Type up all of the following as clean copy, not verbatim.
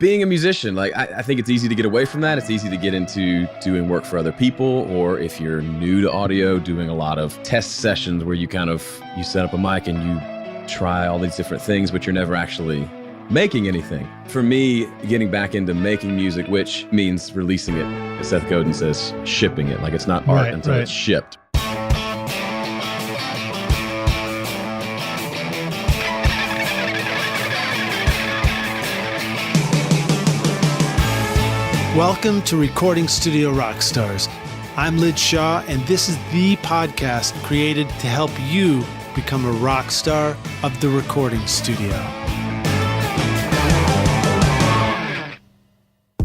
being a musician, like I think it's easy to get away from that. It's easy to get into doing work for other people, or if you're new to audio, doing a lot of test sessions where you set up a mic and you try all these different things, but you're never actually making anything. For me, getting back into making music, which means releasing it, as Seth Godin says, shipping it. Like it's not art until it's shipped. Welcome to Recording Studio Rockstars. I'm Lid Shaw, and this is the podcast created to help you become a rock star of the recording studio.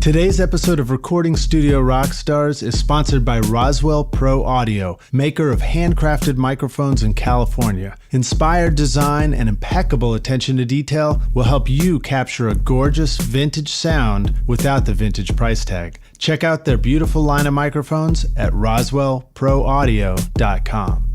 Today's episode of Recording Studio Rockstars is sponsored by Roswell Pro Audio, maker of handcrafted microphones in California. Inspired design and impeccable attention to detail will help you capture a gorgeous vintage sound without the vintage price tag. Check out their beautiful line of microphones at roswellproaudio.com.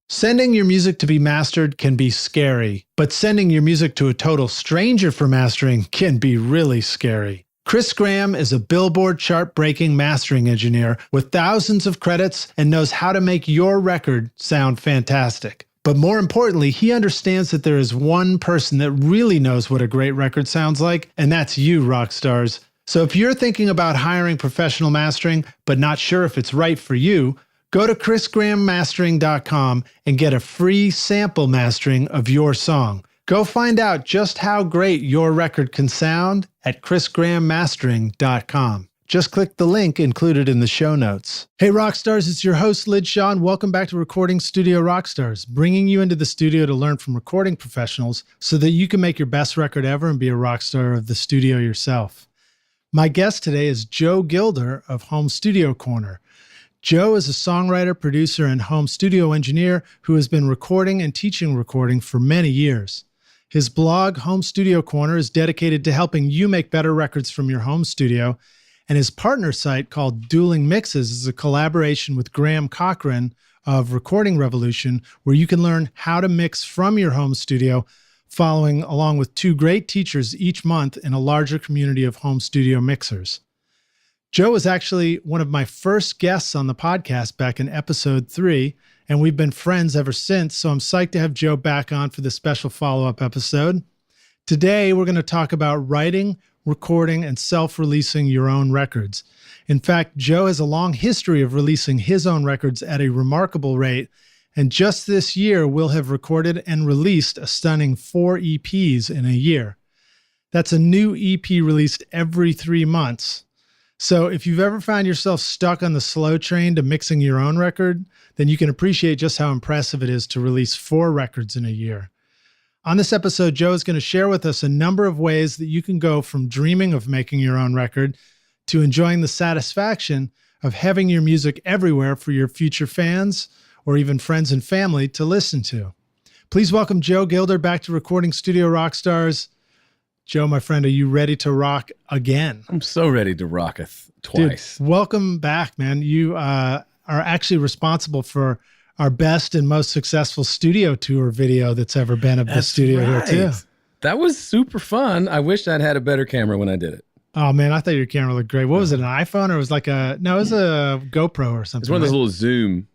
Sending your music to be mastered can be scary, but sending your music to a total stranger for mastering can be really scary. Chris Graham is a Billboard chart-breaking mastering engineer with thousands of credits and knows how to make your record sound fantastic. But more importantly, he understands that there is one person that really knows what a great record sounds like, and that's you, rock stars. So if you're thinking about hiring professional mastering, but not sure if it's right for you, go to chrisgrahammastering.com and get a free sample mastering of your song. Go find out just how great your record can sound at chrisgrahammastering.com. Just click the link included in the show notes. Hey Rockstars, it's your host Lid Shaw, and welcome back to Recording Studio Rockstars, bringing you into the studio to learn from recording professionals so that you can make your best record ever and be a rock star of the studio yourself. My guest today is Joe Gilder of Home Studio Corner. Joe is a songwriter, producer, and home studio engineer who has been recording and teaching recording for many years. His blog, Home Studio Corner, is dedicated to helping you make better records from your home studio, and his partner site called Dueling Mixes is a collaboration with Graham Cochrane of Recording Revolution, where you can learn how to mix from your home studio, following along with two great teachers each month in a larger community of home studio mixers. Joe was actually one of my first guests on the podcast back in episode 3, and we've been friends ever since, so I'm psyched to have Joe back on for this special follow-up episode. Today, we're going to talk about writing, recording, and self-releasing your own records. In fact, Joe has a long history of releasing his own records at a remarkable rate, and just this year, we'll have recorded and released a stunning 4 EPs in a year. That's a new EP released every 3 months. So if you've ever found yourself stuck on the slow train to mixing your own record, then you can appreciate just how impressive it is to release 4 records in a year. On this episode, Joe is going to share with us a number of ways that you can go from dreaming of making your own record to enjoying the satisfaction of having your music everywhere for your future fans or even friends and family to listen to. Please welcome Joe Gilder back to Recording Studio Rockstars. Joe, my friend, are you ready to rock again? I'm so ready to rock twice. Dude, welcome back, man. You are actually responsible for our best and most successful studio tour video that's ever been of the studio here too. That was super fun. I wish I'd had a better camera when I did it. Oh man, I thought your camera looked great. What was it, an iPhone or it was like it was a GoPro or something? It's one of those little Zoom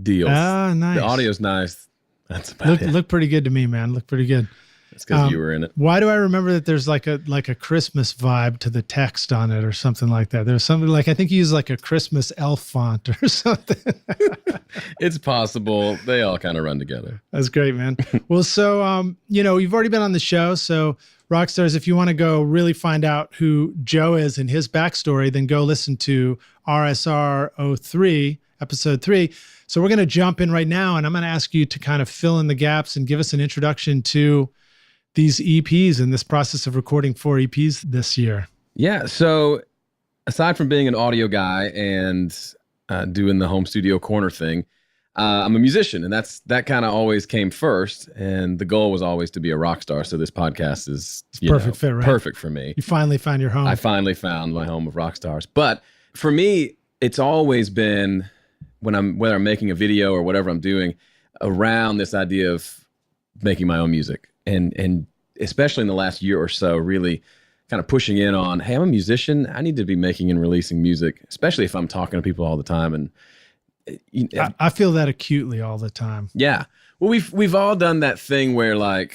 deals. Ah, nice. The audio's nice. That's about it. Looked pretty good to me, man. Looked pretty good. It's because you were in it. Why do I remember that there's like a Christmas vibe to the text on it or something like that? There's something like, I think you use like a Christmas elf font or something. It's possible. They all kind of run together. That's great, man. Well, so, you've already been on the show. So Rockstars, if you want to go really find out who Joe is and his backstory, then go listen to RSR108, episode 3. So we're going to jump in right now, and I'm going to ask you to kind of fill in the gaps and give us an introduction to these EPs and this process of recording 4 EPs this year. Yeah. So aside from being an audio guy and doing the home studio corner thing, I'm a musician, and that kind of always came first. And the goal was always to be a rock star. So this podcast is perfect fit, right? Perfect for me. You finally found your home. I finally found my home of rock stars. But for me, it's always been whether I'm making a video or whatever I'm doing around this idea of making my own music. And especially in the last year or so, really kind of pushing in on, hey, I'm a musician. I need to be making and releasing music, especially if I'm talking to people all the time. And I feel that acutely all the time. Yeah. Well, we've all done that thing where like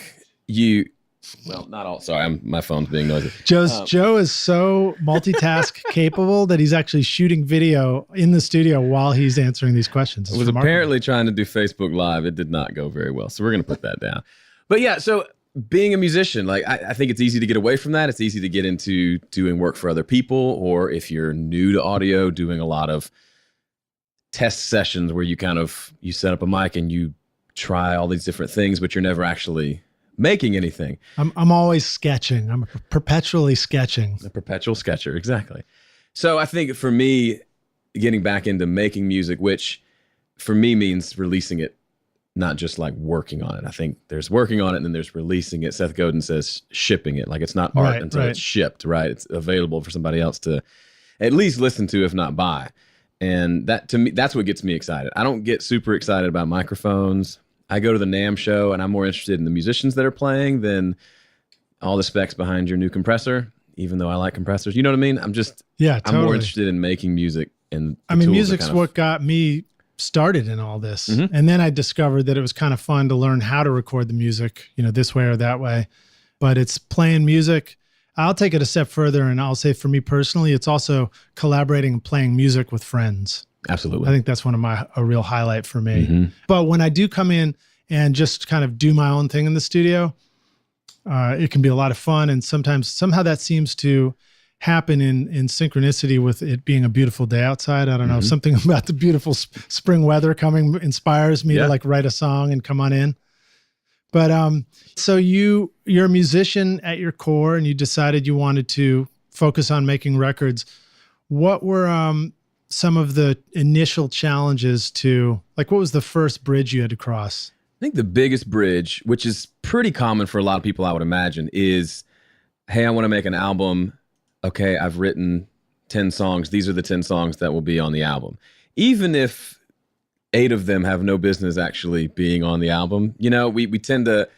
well, not all. Sorry, my phone's being noisy. Joe is so multitask capable that he's actually shooting video in the studio while he's answering these questions. I was apparently trying to do Facebook Live. It did not go very well. So we're going to put that down. But yeah, so being a musician, like I think it's easy to get away from that. It's easy to get into doing work for other people, or if you're new to audio, doing a lot of test sessions where you set up a mic and you try all these different things, but you're never actually making anything. I'm always sketching. I'm perpetually sketching. A perpetual sketcher, exactly. So I think for me, getting back into making music, which for me means releasing it, not just like working on it. I think there's working on it and then there's releasing it. Seth Godin says shipping it. Like it's not art until it's shipped, right? It's available for somebody else to at least listen to, if not buy. And that, to me, that's what gets me excited. I don't get super excited about microphones. I go to the NAMM show and I'm more interested in the musicians that are playing than all the specs behind your new compressor, even though I like compressors. You know what I mean? I'm more interested in making music. And I mean, music's what got me started in all this. Mm-hmm. And then I discovered that it was kind of fun to learn how to record the music, this way or that way. But it's playing music. I'll take it a step further and I'll say for me personally, it's also collaborating and playing music with friends. Absolutely. I think that's a real highlight for me. Mm-hmm. But when I do come in and just kind of do my own thing in the studio, it can be a lot of fun. And somehow that seems to happen in synchronicity with it being a beautiful day outside. I don't know, something about the beautiful spring weather coming inspires me to like write a song and come on in. But so you're a musician at your core and you decided you wanted to focus on making records. What were some of the initial challenges what was the first bridge you had to cross? I think the biggest bridge, which is pretty common for a lot of people, I would imagine, is, hey, I want to make an album. Okay, I've written 10 songs. These are the 10 songs that will be on the album. Even if 8 of them have no business actually being on the album, we tend to,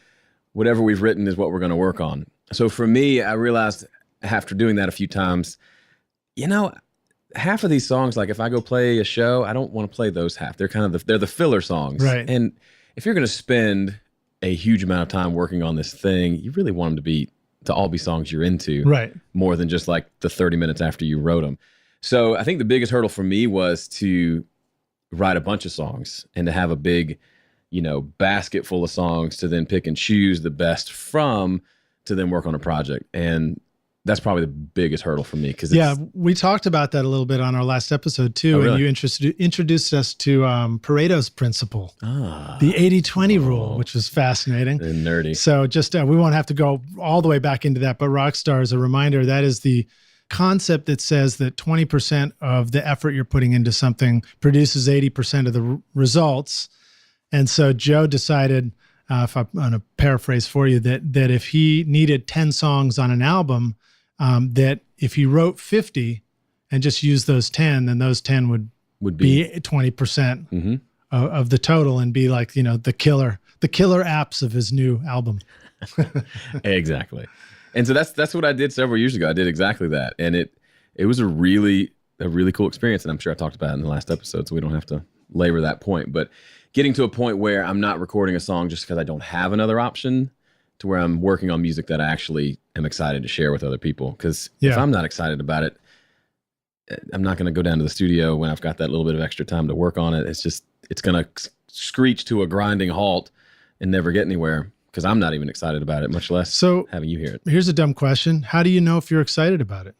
whatever we've written is what we're going to work on. So for me, I realized after doing that a few times, half of these songs, like if I go play a show, I don't want to play those half. They're kind of they're the filler songs. Right. And if you're going to spend a huge amount of time working on this thing, you really want them to all be songs you're into, right? More than just like the 30 minutes after you wrote them. So I think the biggest hurdle for me was to write a bunch of songs and to have a big, basket full of songs to then pick and choose the best from to then work on a project. And that's probably the biggest hurdle for me. We talked about that a little bit on our last episode too. Oh, really? And you introduced us to Pareto's principle, the 80-20 rule, which was fascinating and nerdy. So just, we won't have to go all the way back into that, but Rockstar, as a reminder, that is the concept that says that 20% of the effort you're putting into something produces 80% of the results. And so Joe decided, if I'm going to paraphrase for you, that if he needed 10 songs on an album, that if he wrote 50 and just used those 10, then those 10 would be 20% of the total and be like, the killer apps of his new album. Exactly. And so that's what I did several years ago. I did exactly that. And it was a really cool experience. And I'm sure I talked about it in the last episode, so we don't have to labor that point. But getting to a point where I'm not recording a song just because I don't have another option, to where I'm working on music that I actually am excited to share with other people. Because if I'm not excited about it, I'm not going to go down to the studio when I've got that little bit of extra time to work on it. It's going to screech to a grinding halt and never get anywhere because I'm not even excited about it, much less having you hear it. Here's a dumb question. How do you know if you're excited about it?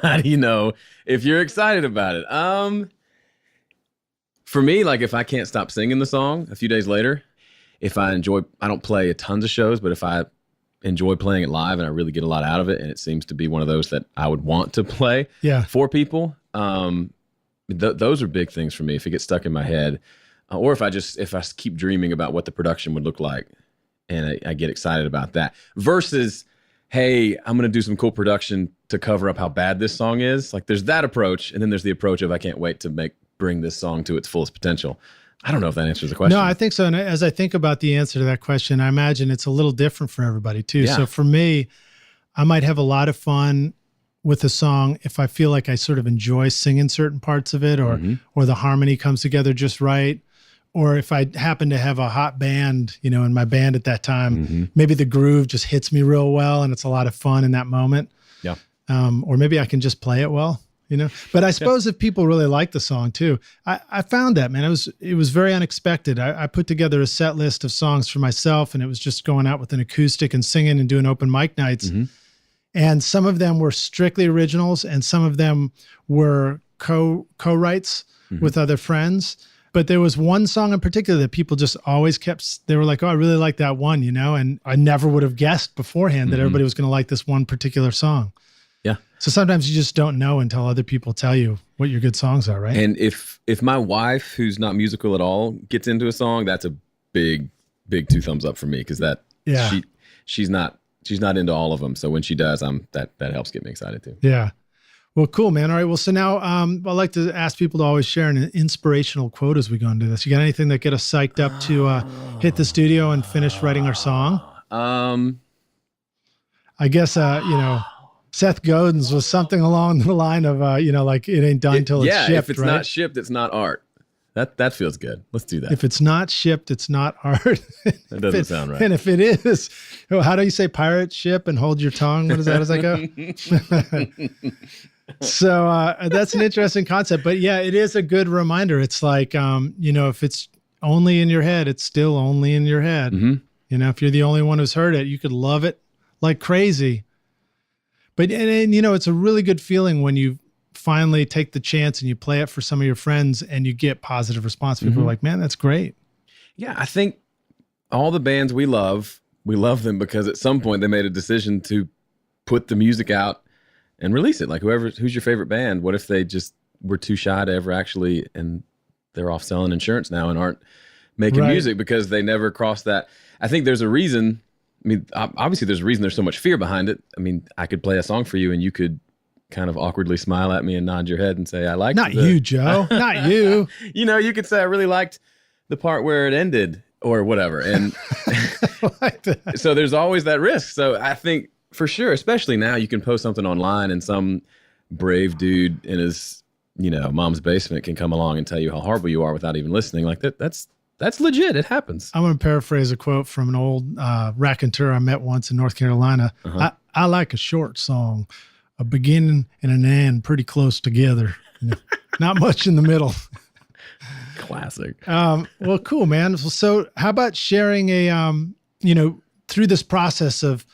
How do you know if you're excited about it? For me, like if I can't stop singing the song a few days later, if I don't play a tons of shows, but if I enjoy playing it live and I really get a lot out of it, and it seems to be one of those that I would want to play for people, those are big things for me. If it gets stuck in my head, or if I keep dreaming about what the production would look like, and I get excited about that, versus, hey, I'm going to do some cool production to cover up how bad this song is. Like there's that approach, and then there's the approach of I can't wait to bring this song to its fullest potential. I don't know if that answers the question. No, I think so. And as I think about the answer to that question, I imagine it's a little different for everybody too. Yeah. So for me, I might have a lot of fun with a song if I feel like I sort of enjoy singing certain parts of it, or the harmony comes together just right. Or if I happen to have a hot band, in my band at that time, maybe the groove just hits me real well and it's a lot of fun in that moment. Yeah. Or maybe I can just play it well, But I suppose if people really like the song too, I found that, man, it was very unexpected. I put together a set list of songs for myself, and it was just going out with an acoustic and singing and doing open mic nights. And some of them were strictly originals, and some of them were co-writes with other friends. But there was one song in particular that people just always they were like, oh, I really like that one, and I never would have guessed beforehand that everybody was going to like this one particular song. Yeah. So sometimes you just don't know until other people tell you what your good songs are, right? And if my wife, who's not musical at all, gets into a song, that's a big 2 thumbs up for me, because she's not into all of them. So when she does, that helps get me excited too. Yeah. Well, cool, man. All right. Well, so now I'd like to ask people to always share an inspirational quote as we go into this. You got anything that get us psyched up to hit the studio and finish writing our song? I guess, Seth Godin's was something along the line of, like it ain't done till it's shipped, if it's right? not shipped, it's not art. That feels good. Let's do that. If it's not shipped, it's not art. That doesn't sound right. And if it is, how do you say pirate ship and hold your tongue? What is that? Does that go? So that's an interesting concept. But yeah, it is a good reminder. It's like, if it's only in your head, it's still only in your head. If you're the only one who's heard it, you could love it like crazy. But, and it's a really good feeling when you finally take the chance and you play it for some of your friends and you get positive response. People are like, man, that's great. Yeah. I think all the bands we love them because at some point they made a decision to put the music out and release it. Like who's your favorite band? What if they just were too shy to ever actually, and they're off selling insurance now and aren't making music because they never crossed that. I think there's a reason. I mean, obviously there's a reason there's so much fear behind it. I mean, I could play a song for you and you could kind of awkwardly smile at me and nod your head and say, I like Not you, Joe. Not you. You could say, I really liked the part where it ended or whatever. And so there's always that risk. So I think for sure, especially now, you can post something online and some brave dude in his, mom's basement can come along and tell you how horrible you are without even listening. Like that's legit. It happens. I'm going to paraphrase a quote from an old raconteur I met once in North Carolina. I like a short song, a beginning and an end pretty close together. Not much in the middle. Classic. Well, cool, man. So how about sharing through this process of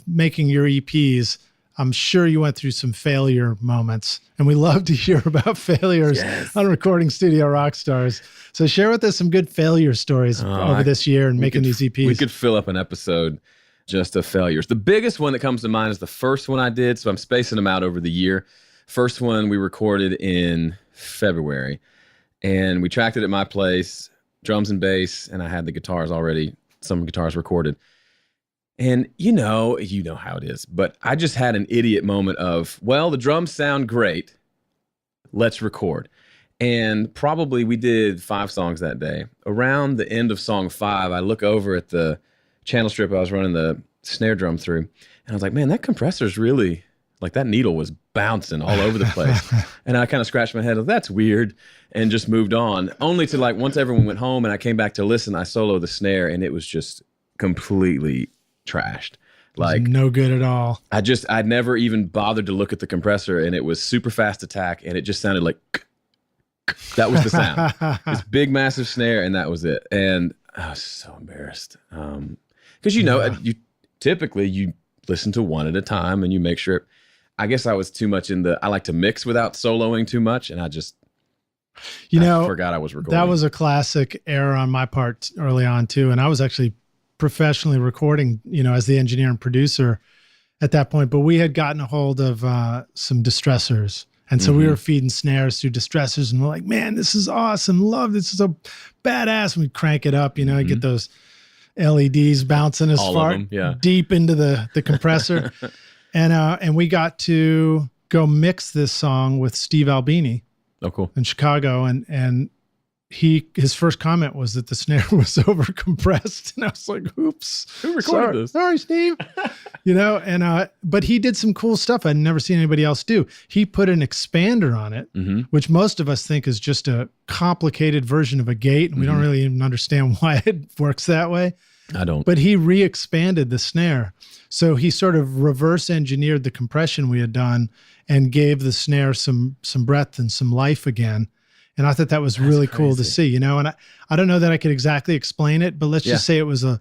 making your EPs, I'm sure you went through some failure moments, and we love to hear about failures on Recording Studio Rockstars. So share with us some good failure stories over this year and making these EPs. We could fill up an episode just of failures. The biggest one that comes to mind is the first one I did. So I'm spacing them out over the year. First one we recorded in February, and we tracked it at my place, drums and bass, and I had the guitars already, some guitars recorded. And you know how it is, but I just had an idiot moment of, well, the drums sound great. Let's record. And probably we did 5 songs that day. Around the end of song 5, I look over at the channel strip I was running the snare drum through, and I was like, man, that compressor's really, like that needle was bouncing all over the place. And I kind of scratched my head, like, that's weird, and just moved on. Only to once everyone went home and I came back to listen, I soloed the snare and it was just completely trashed. Like no good at all. I'd never even bothered to look at the compressor, and it was super fast attack, and it just sounded like that was the sound. This big massive snare, and that was it. And I was so embarrassed. Because you typically listen to one at a time and you make sure. I guess I was too much I like to mix without soloing too much, and I just I forgot I was recording. That was a classic error on my part early on too, and I was actually professionally recording, as the engineer and producer at that point, but we had gotten a hold of some distressors. And so we were feeding snares through distressors, and we're like, man, this is awesome. Love this. Is so badass. And we'd crank it up, get those LEDs bouncing as far deep into the compressor. And we got to go mix this song with Steve Albini. Oh, cool. In Chicago. And his first comment was that the snare was over compressed. And I was like, oops. Who recorded this? Sorry, Steve. But he did some cool stuff I'd never seen anybody else do. He put an expander on it, which most of us think is just a complicated version of a gate. And we don't really even understand why it works that way. I don't. But he re-expanded the snare. So he sort of reverse engineered the compression we had done and gave the snare some breadth and some life again. And I thought that was really cool to see, and I don't know that I could exactly explain it, but let's just say it was a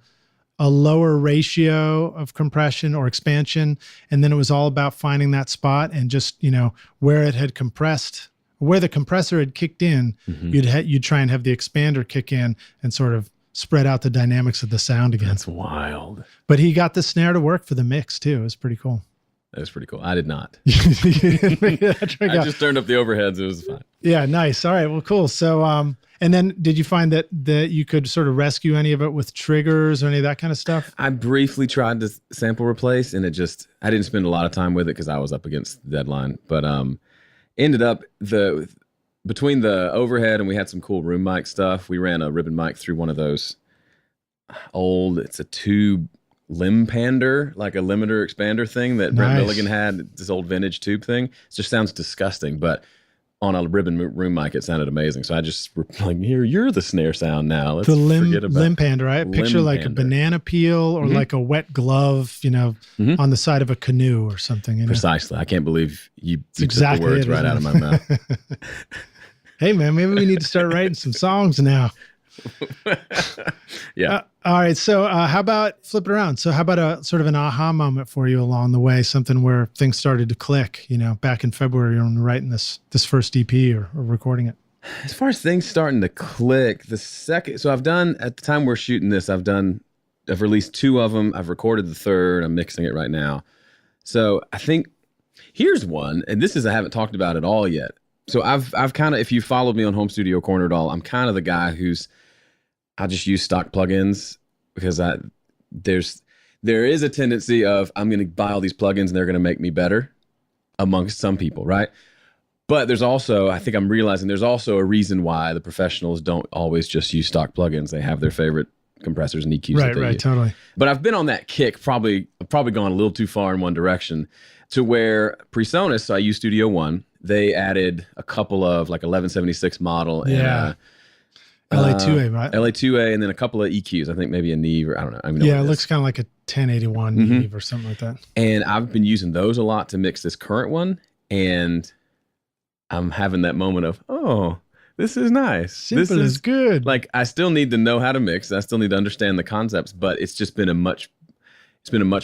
lower ratio of compression or expansion. And then it was all about finding that spot and just, where it had compressed, where the compressor had kicked in, you'd try and have the expander kick in and sort of spread out the dynamics of the sound again. That's wild. But he got the snare to work for the mix too. It was pretty cool. That was pretty cool. I did not. I just turned up the overheads. It was fine. Yeah, nice. All right, well, cool. So, and then did you find that you could sort of rescue any of it with triggers or any of that kind of stuff? I briefly tried to sample replace, and I didn't spend a lot of time with it because I was up against the deadline. But ended up between the overhead and we had some cool room mic stuff. We ran a ribbon mic through one of those it's a tube limb pander, like a limiter expander thing that Brent Milligan had, this old vintage tube thing. It just sounds disgusting, but on a ribbon room mic, it sounded amazing. So I just like, here, you're the snare sound now. Let's forget about limb pander, right? Picture like a banana peel or like a wet glove, on the side of a canoe or something. Precisely. I can't believe you took the words right out of my mouth. Hey, man, maybe we need to start writing some songs now. Yeah. All right. So how about flip it around? So how about a sort of an aha moment for you along the way, something where things started to click, back in February when writing this first EP or recording it? As far as things starting to click, so I've done, at the time we're shooting this, I've released 2 of them. I've recorded the 3rd. I'm mixing it right now. So I think here's one, and I haven't talked about it all yet. So I've kind of, if you followed me on Home Studio Corner at all, I'm kind of the guy I just use stock plugins because there is a tendency of I'm going to buy all these plugins and they're going to make me better amongst some people, right? But there's also, I think I'm realizing there's also a reason why the professionals don't always just use stock plugins. They have their favorite compressors and EQs. Right, totally. But I've been on that kick, probably gone a little too far in one direction to where PreSonus, so I use Studio One, they added a couple of like 1176 model and LA2A, right? LA2A, and then a couple of EQs. I think maybe a Neve, or I don't know. It looks kind of like a 1081 Neve or something like that. And I've been using those a lot to mix this current one, and I'm having that moment of, oh, this is nice. Simple is good. Like, I still need to know how to mix. I still need to understand the concepts, but it's just been a much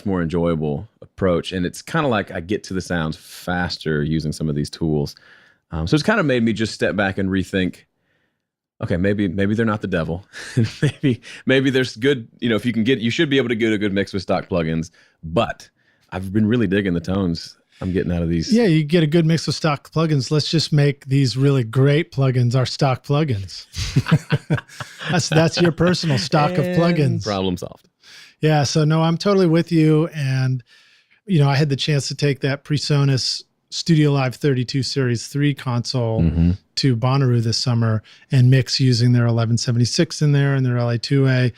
more enjoyable approach. And it's kind of like I get to the sounds faster using some of these tools. So it's kind of made me just step back and rethink, okay, maybe they're not the devil. maybe there's good, if you should be able to get a good mix with stock plugins, but I've been really digging the tones I'm getting out of these. Yeah, you get a good mix of stock plugins. Let's just make these really great plugins our stock plugins. That's your personal stock of plugins. Problem solved. Yeah, so no, I'm totally with you. And, I had the chance to take that PreSonus Studio Live 32 Series 3 console to Bonnaroo this summer and mix using their 1176 in there and their LA2A.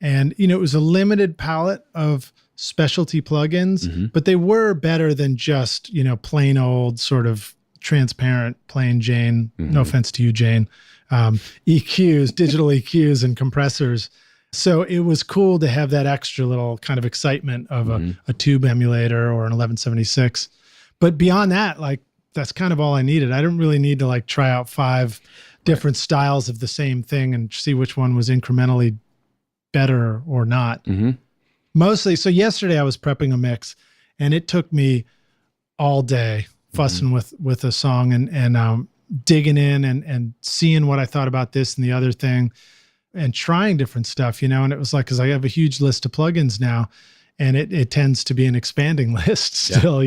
And, it was a limited palette of specialty plugins, but they were better than just, plain old sort of transparent, plain Jane, no offense to you, Jane, EQs, digital EQs and compressors. So it was cool to have that extra little kind of excitement of a tube emulator or an 1176. But beyond that, like, that's kind of all I needed. I didn't really need to like try out 5 different styles of the same thing and see which one was incrementally better or not. Mostly. So yesterday I was prepping a mix and it took me all day fussing with a song and digging in and seeing what I thought about this and the other thing and trying different stuff, and it was like, cause I have a huge list of plugins now and it tends to be an expanding list still,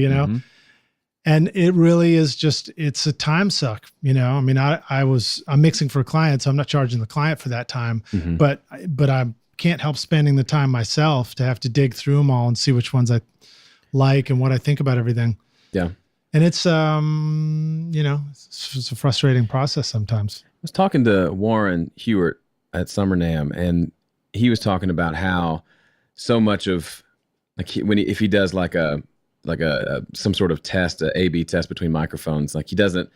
and it really is just, it's a time suck, I mean, I'm mixing for a client, so I'm not charging the client for that time, but I can't help spending the time myself to have to dig through them all and see which ones I like and what I think about everything. Yeah. And it's, it's a frustrating process sometimes. was talking to Warren Hewitt at Summer NAMM, and he was talking about how so much of like if he does like a some sort of test, a A/B test between microphones, like he doesn't,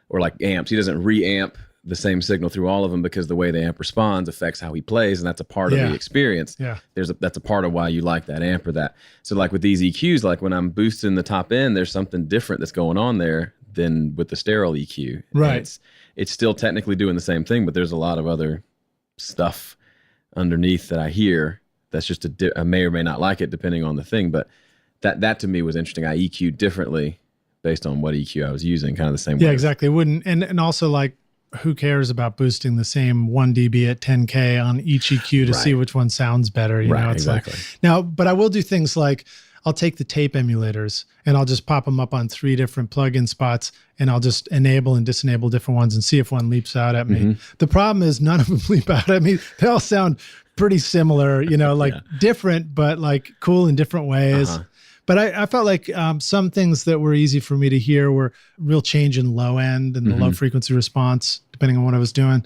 or like amps, he doesn't reamp the same signal through all of them because the way the amp responds affects how he plays, and that's a part of the experience. Yeah, that's a part of why you like that amp or that. So like with these EQs, like when I'm boosting the top end, there's something different that's going on there than with the sterile EQ. Right. It's still technically doing the same thing, but there's a lot of other stuff underneath that I hear that's just I may or may not like it depending on the thing. But that to me was interesting. I EQ'd differently based on what EQ I was using, kind of the same way. Yeah, exactly. It wouldn't, and also like, who cares about boosting the same 1 dB at 10K on each EQ to see which one sounds better? You know, it's exactly. like, now, but I will do things like I'll take the tape emulators and I'll just pop them up on 3 different plugin spots, and I'll just enable and disable different ones and see if one leaps out at me. The problem is none of them leap out at me. They all sound pretty similar, you know, like different, but like cool in different ways. But I felt like some things that were easy for me to hear were real change in low end and the low frequency response, depending on what I was doing.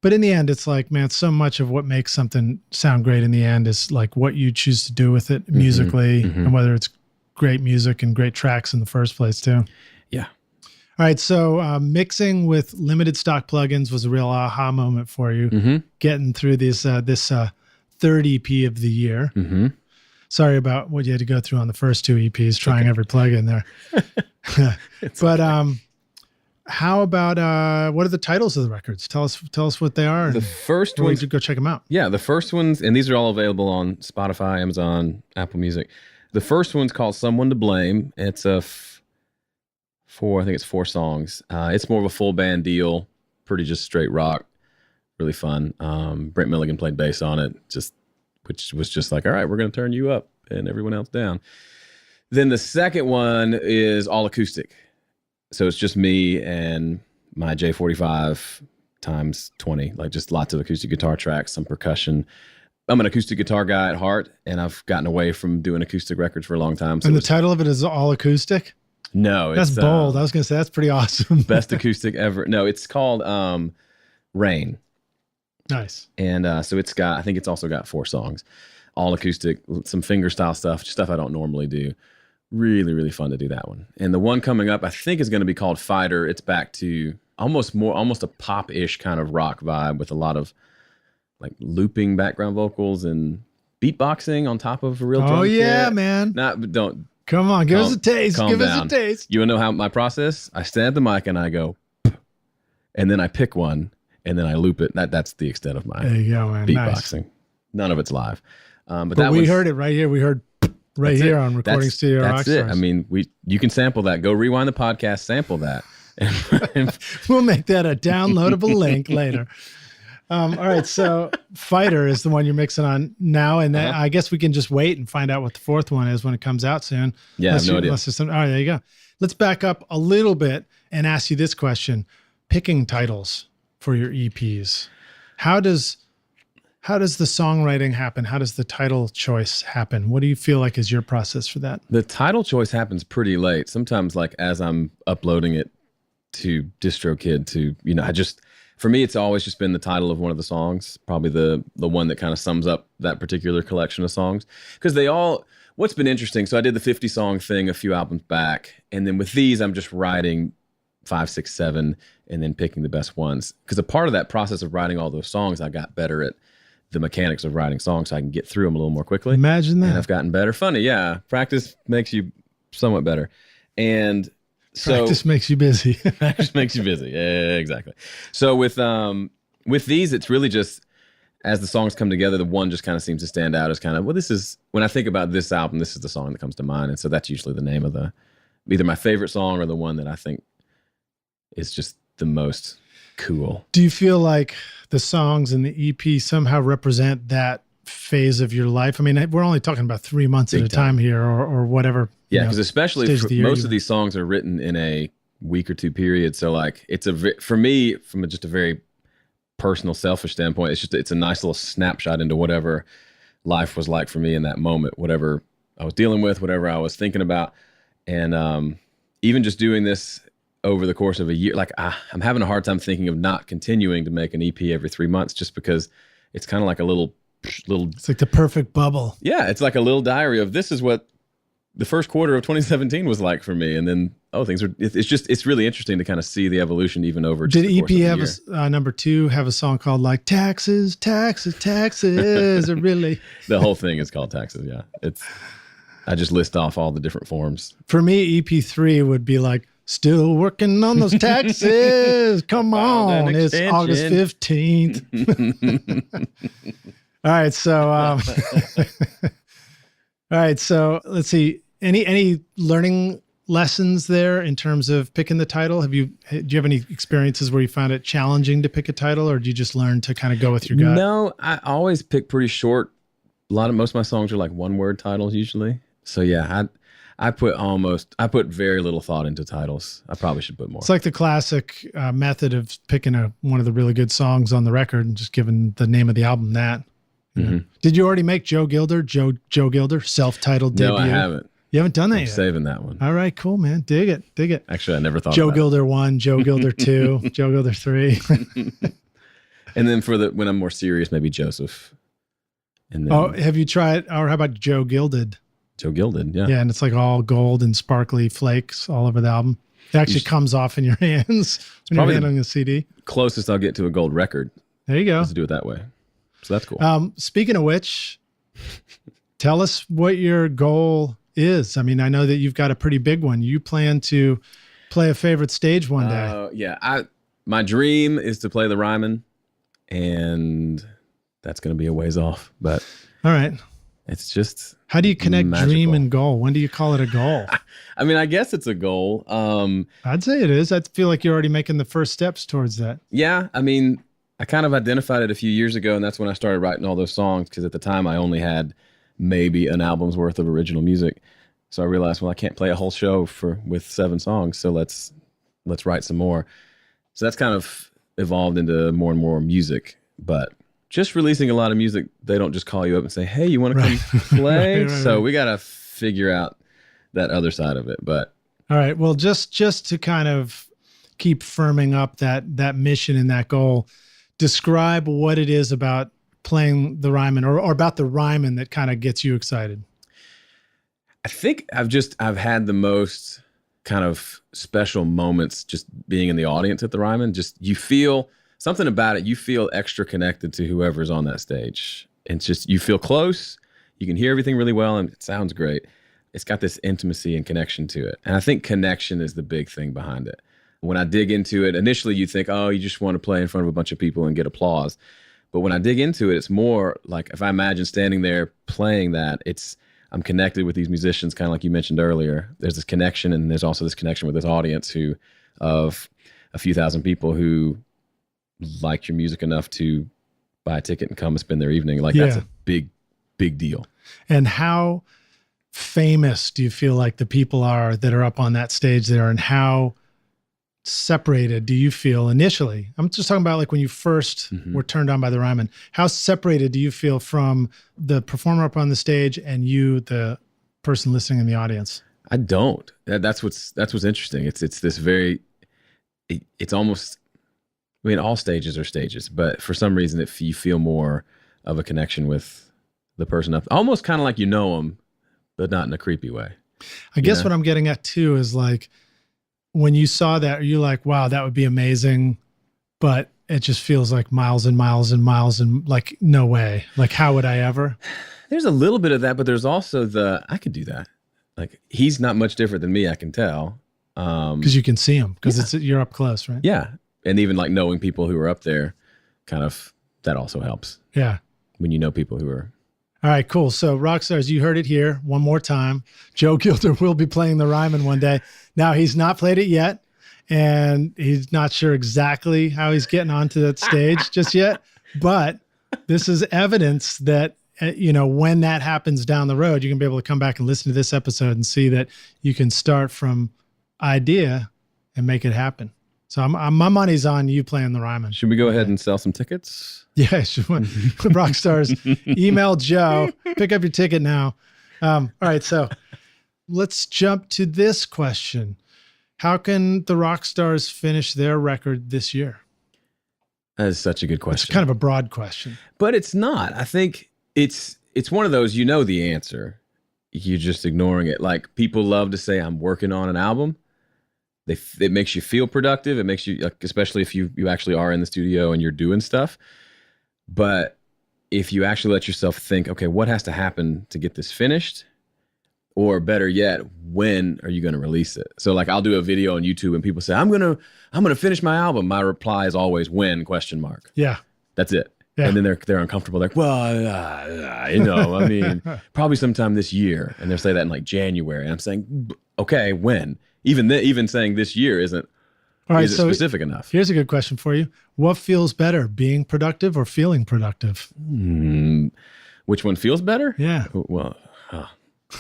But in the end, it's like, man, so much of what makes something sound great in the end is like what you choose to do with it musically, and whether it's great music and great tracks in the first place too. Yeah. All right. So mixing with limited stock plugins was a real aha moment for you, getting through this 3rd EP of the year. Sorry about what you had to go through on the first 2 EPs, trying every plugin there. But how about what are the titles of the records? Tell us what they are. The first one, to go check them out. Yeah, the first ones, and these are all available on Spotify, Amazon, Apple Music. The first one's called "Someone to Blame." It's I think it's 4 songs. It's more of a full band deal, pretty just straight rock, really fun. Brent Milligan played bass on it, which was just like, all right, we're going to turn you up and everyone else down. Then the second one is all acoustic. So it's just me and my J45 times 20, like just lots of acoustic guitar tracks, some percussion. I'm an acoustic guitar guy at heart, and I've gotten away from doing acoustic records for a long time. So and the title of it is all acoustic? No. That's bold. I was going to say, that's pretty awesome. Best acoustic ever. No, it's called Rain. Nice. And so I think it's also got 4 songs, all acoustic, some fingerstyle stuff, stuff I don't normally do. Really, really fun to do that one. And the one coming up, I think, is going to be called Fighter. It's back to almost a pop-ish kind of rock vibe with a lot of like looping background vocals and beatboxing on top of a real drum yeah, kit. man. Don't. Come on, give us a taste. Give us a taste. You want to know how my process? I stand at the mic and I go, and then I pick one. And then I loop it. That's the extent of my beatboxing. Nice. None of it's live. But we heard it right here. We heard right here on Recording Studio Rockstars. That's it. I mean, you can sample that. Go rewind the podcast, sample that. We'll make that a downloadable link later. All right. So Fighter is the one you're mixing on now. And then I guess we can just wait and find out what the 4th one is when it comes out soon. Yeah, I have no idea. All right, there you go. Let's back up a little bit and ask you this question. Picking titles for your EPs. How does the songwriting happen? How does the title choice happen? What do you feel like is your process for that? The title choice happens pretty late. Sometimes like as I'm uploading it to DistroKid to, for me, it's always just been the title of one of the songs, probably the one that kind of sums up that particular collection of songs. Because what's been interesting, so I did the 50 song thing a few albums back. And then with these, I'm just writing 5, 6, 7, and then picking the best ones. Because a part of that process of writing all those songs, I got better at the mechanics of writing songs so I can get through them a little more quickly. Imagine that. And I've gotten better. Funny, yeah. Practice makes you somewhat better. And so practice makes you busy. Practice makes you busy. Yeah, exactly. So with these, it's really just as the songs come together, the one just kind of seems to stand out as kind of, this is, when I think about this album, this is the song that comes to mind. And so that's usually the name of either my favorite song or the one that I think is just the most cool. Do you feel like the songs in the EP somehow represent that phase of your life? I mean, we're only talking about 3 months at a time here or whatever. Yeah, because especially most of these songs are written in a week or 2 period. So like for me, from just a very personal, selfish standpoint, it's a nice little snapshot into whatever life was like for me in that moment, whatever I was dealing with, whatever I was thinking about. And even just doing this over the course of a year, like I'm having a hard time thinking of not continuing to make an EP every 3 months, just because it's kind of like a little. It's like the perfect bubble. Yeah, it's like a little diary of this is what the first quarter of 2017 was like for me, and then it's really interesting to kind of see the evolution even over. Did EP have number 2 have a song called like taxes, taxes, taxes? Or really? The whole thing is called Taxes. Yeah, I just list off all the different forms. For me, EP3 would be like, still working on those taxes. Come on, it's August 15th. All right, so let's see. Any learning lessons there in terms of picking the title? Do you have any experiences where you found it challenging to pick a title, or do you just learn to kind of go with your gut? No, I always pick pretty short. Most of my songs are like 1-word titles usually. So yeah, I put very little thought into titles. I probably should put more. It's like the classic method of picking one of the really good songs on the record and just giving the name of the album that. Mm-hmm. Did you already make Joe Gilder, self-titled debut? No, I haven't. You haven't done that yet? Saving that one. All right, cool, man. Dig it. Actually, I never thought Joe about Gilder 1, Joe Gilder 2, Joe Gilder 3. And then when I'm more serious, maybe Joseph. And then, have you tried, or how about Joe Gilded? Joe Gilded, yeah. Yeah, and it's like all gold and sparkly flakes all over the album. It actually comes off in your hands when you're handling the CD. Closest I'll get to a gold record. There you go. Is to do it that way. So that's cool. Speaking of which, tell us what your goal is. I mean, I know that you've got a pretty big one. You plan to play a favorite stage one day. Yeah. My dream is to play the Ryman, and that's going to be a ways off. But all right. It's just how do you connect dream and goal? When do you call it a goal? I mean, I guess it's a goal. I'd say it is. I feel like you're already making the first steps towards that. Yeah. I mean, I kind of identified it a few years ago, and that's when I started writing all those songs, because at the time I only had maybe an album's worth of original music. So I realized, well, I can't play a whole show with 7 songs, so let's write some more. So that's kind of evolved into more and more music. But just releasing a lot of music, they don't just call you up and say, hey, you want to come play? Right. So we got to figure out that other side of it. But all right, well, just to kind of keep firming up that mission and that goal, describe what it is about playing the Ryman or about the Ryman that kind of gets you excited. I think I've had the most kind of special moments just being in the audience at the Ryman. Just you feel something about it. You feel extra connected to whoever's on that stage. It's just, you feel close. You can hear everything really well, and it sounds great. It's got this intimacy and connection to it. And I think connection is the big thing behind it. When I dig into it, initially you think, oh, you just want to play in front of a bunch of people and get applause. But when I dig into it, it's more like, if I imagine standing there playing that, I'm connected with these musicians, kind of like you mentioned earlier. There's this connection, and there's also this connection with this audience of a few thousand people who like your music enough to buy a ticket and come and spend their evening. That's a big, big deal. And how famous do you feel like the people are that are up on that stage there, and how separated do you feel initially? I'm just talking about like when you first were turned on by the Ryman. How separated do you feel from the performer up on the stage and you, the person listening in the audience? I don't. That's what's interesting. It's this very. It's almost. I mean, all stages are stages, but for some reason, you feel more of a connection with the person up, almost kind of like you know them, but not in a creepy way. I guess what I'm getting at too is like, when you saw that, are you like, wow, that would be amazing, but it just feels like miles and miles and miles and like, no way. Like, how would I ever? There's a little bit of that, but there's also I could do that. Like, he's not much different than me, I can tell. Because you can see him, because you're up close, right? Yeah. And even like knowing people who are up there, kind of, that also helps. Yeah. When you know people who are. All right, cool. So Rockstars, you heard it here one more time. Joe Gilder will be playing the Ryman one day. Now, he's not played it yet, and he's not sure exactly how he's getting onto that stage just yet. But this is evidence that, when that happens down the road, you can be able to come back and listen to this episode and see that you can start from idea and make it happen. So my money's on you playing the Ryman. Should we go ahead and sell some tickets? Yeah, Rockstars, email Joe, pick up your ticket now. All right, so let's jump to this question. How can the rock stars finish their record this year? That is such a good question. It's kind of a broad question. But it's not. I think it's one of those, you know the answer. You're just ignoring it. Like, people love to say, I'm working on an album. It makes you feel productive. It makes you, like, especially if you actually are in the studio and you're doing stuff. But if you actually let yourself think, okay, what has to happen to get this finished? Or better yet, when are you going to release it? So, like, I'll do a video on YouTube and people say, I'm going to finish my album. My reply is always when ? Yeah. That's it. Yeah. And then they're uncomfortable. They're like, well, I mean, probably sometime this year. And they'll say that in like January. And I'm saying, okay, when? Even saying this year isn't specific enough. Here's a good question for you. What feels better, being productive or feeling productive? Which one feels better? Yeah. Well,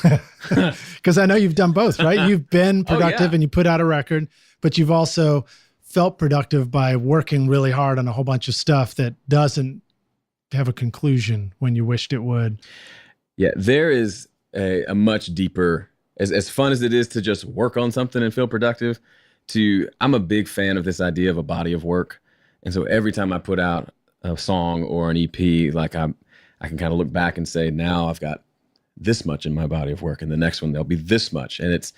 because I know you've done both, right? You've been productive and you put out a record, but you've also felt productive by working really hard on a whole bunch of stuff that doesn't have a conclusion when you wished it would. Yeah, there is a much deeper, as fun as it is to just work on something and feel productive, I'm a big fan of this idea of a body of work. And so every time I put out a song or an EP, like I can kind of look back and say, now I've got this much in my body of work, and the next one there'll be this much. And it's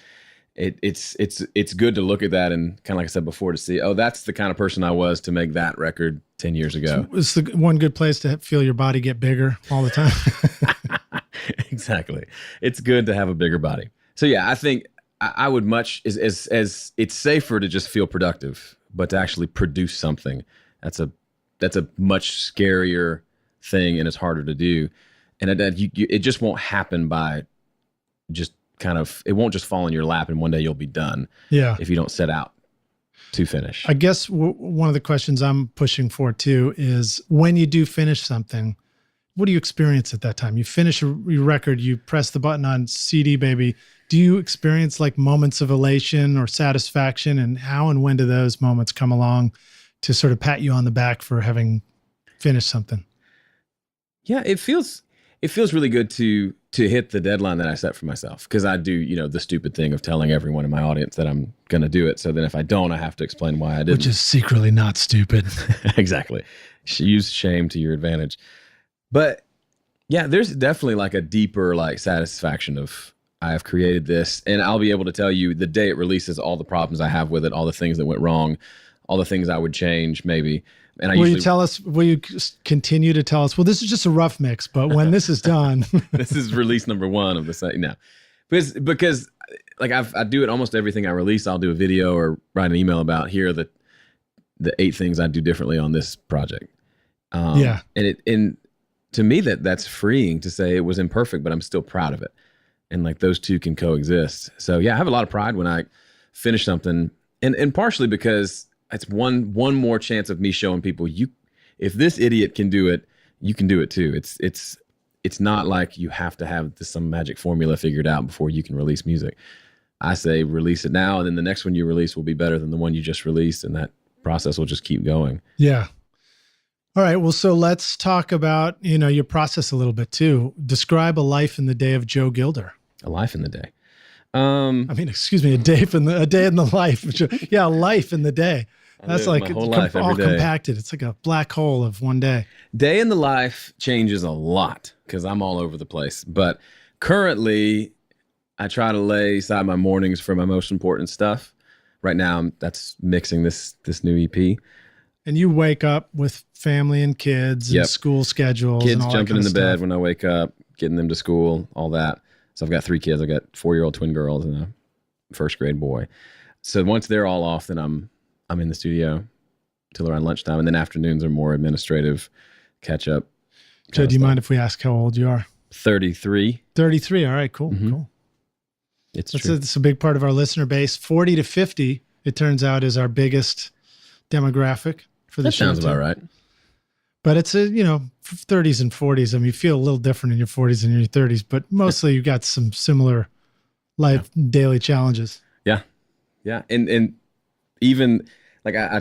good to look at that and kind of, like I said before, to see, oh, that's the kind of person I was to make that record 10 years ago. So it's the one good place to feel your body get bigger all the time. Exactly. It's good to have a bigger body. So yeah, I think I would much as it's safer to just feel productive, but to actually produce something, that's a much scarier thing, and it's harder to do. And it just won't happen by just kind of, it won't just fall in your lap and one day you'll be done. Yeah. If you don't set out to finish. I guess one of the questions I'm pushing for too is, when you do finish something, what do you experience at that time? You finish your record, you press the button on CD Baby. Do you experience like moments of elation or satisfaction, and how and when do those moments come along to sort of pat you on the back for having finished something? Yeah, it feels really good to hit the deadline that I set for myself, because I do, the stupid thing of telling everyone in my audience that I'm going to do it. So then if I don't, I have to explain why I didn't. Which is secretly not stupid. Exactly. Use shame to your advantage. But yeah, there's definitely like a deeper like satisfaction of, I have created this, and I'll be able to tell you the day it releases all the problems I have with it, all the things that went wrong, all the things I would change maybe. And will you continue to tell us, well, this is just a rough mix, but when this is done. This is release number 1 of the site. No, because like I do it almost everything I release. I'll do a video or write an email about, here are the 8 things I do differently on this project. And to me that's freeing to say it was imperfect, but I'm still proud of it. And like those two can coexist. So yeah, I have a lot of pride when I finish something, and partially because it's one more chance of me showing people, if this idiot can do it, you can do it too. It's not like you have to have some magic formula figured out before you can release music. I say release it now, and then the next one you release will be better than the one you just released, and that process will just keep going. Yeah. All right. Well, so let's talk about, your process a little bit too. Describe a life in the day of Joe Gilder. A life in the day. Excuse me, a day in the life. Yeah, a life in the day. That's like all compacted. It's like a black hole of one day. Day in the life changes a lot because I'm all over the place. But currently, I try to lay aside my mornings for my most important stuff. Right now, that's mixing this new EP. And you wake up with family and kids and school schedules. Kids and all jumping in the bed stuff. when I wake up, getting them to school, all that. So I've got 3 kids. I've got 4-year-old twin girls and a first grade boy. So once they're all off, then I'm in the studio till around lunchtime. And then afternoons are more administrative catch up. Joe, do you mind if we ask how old you are? 33. 33. All right, cool. Mm-hmm. Cool. It's a big part of our listener base. 40 to 50, it turns out, is our biggest demographic for the show. That sounds about right. But it's 30s and 40s. I mean, you feel a little different in your 40s and your 30s, but mostly you got some similar life daily challenges. Yeah. Yeah. And even like I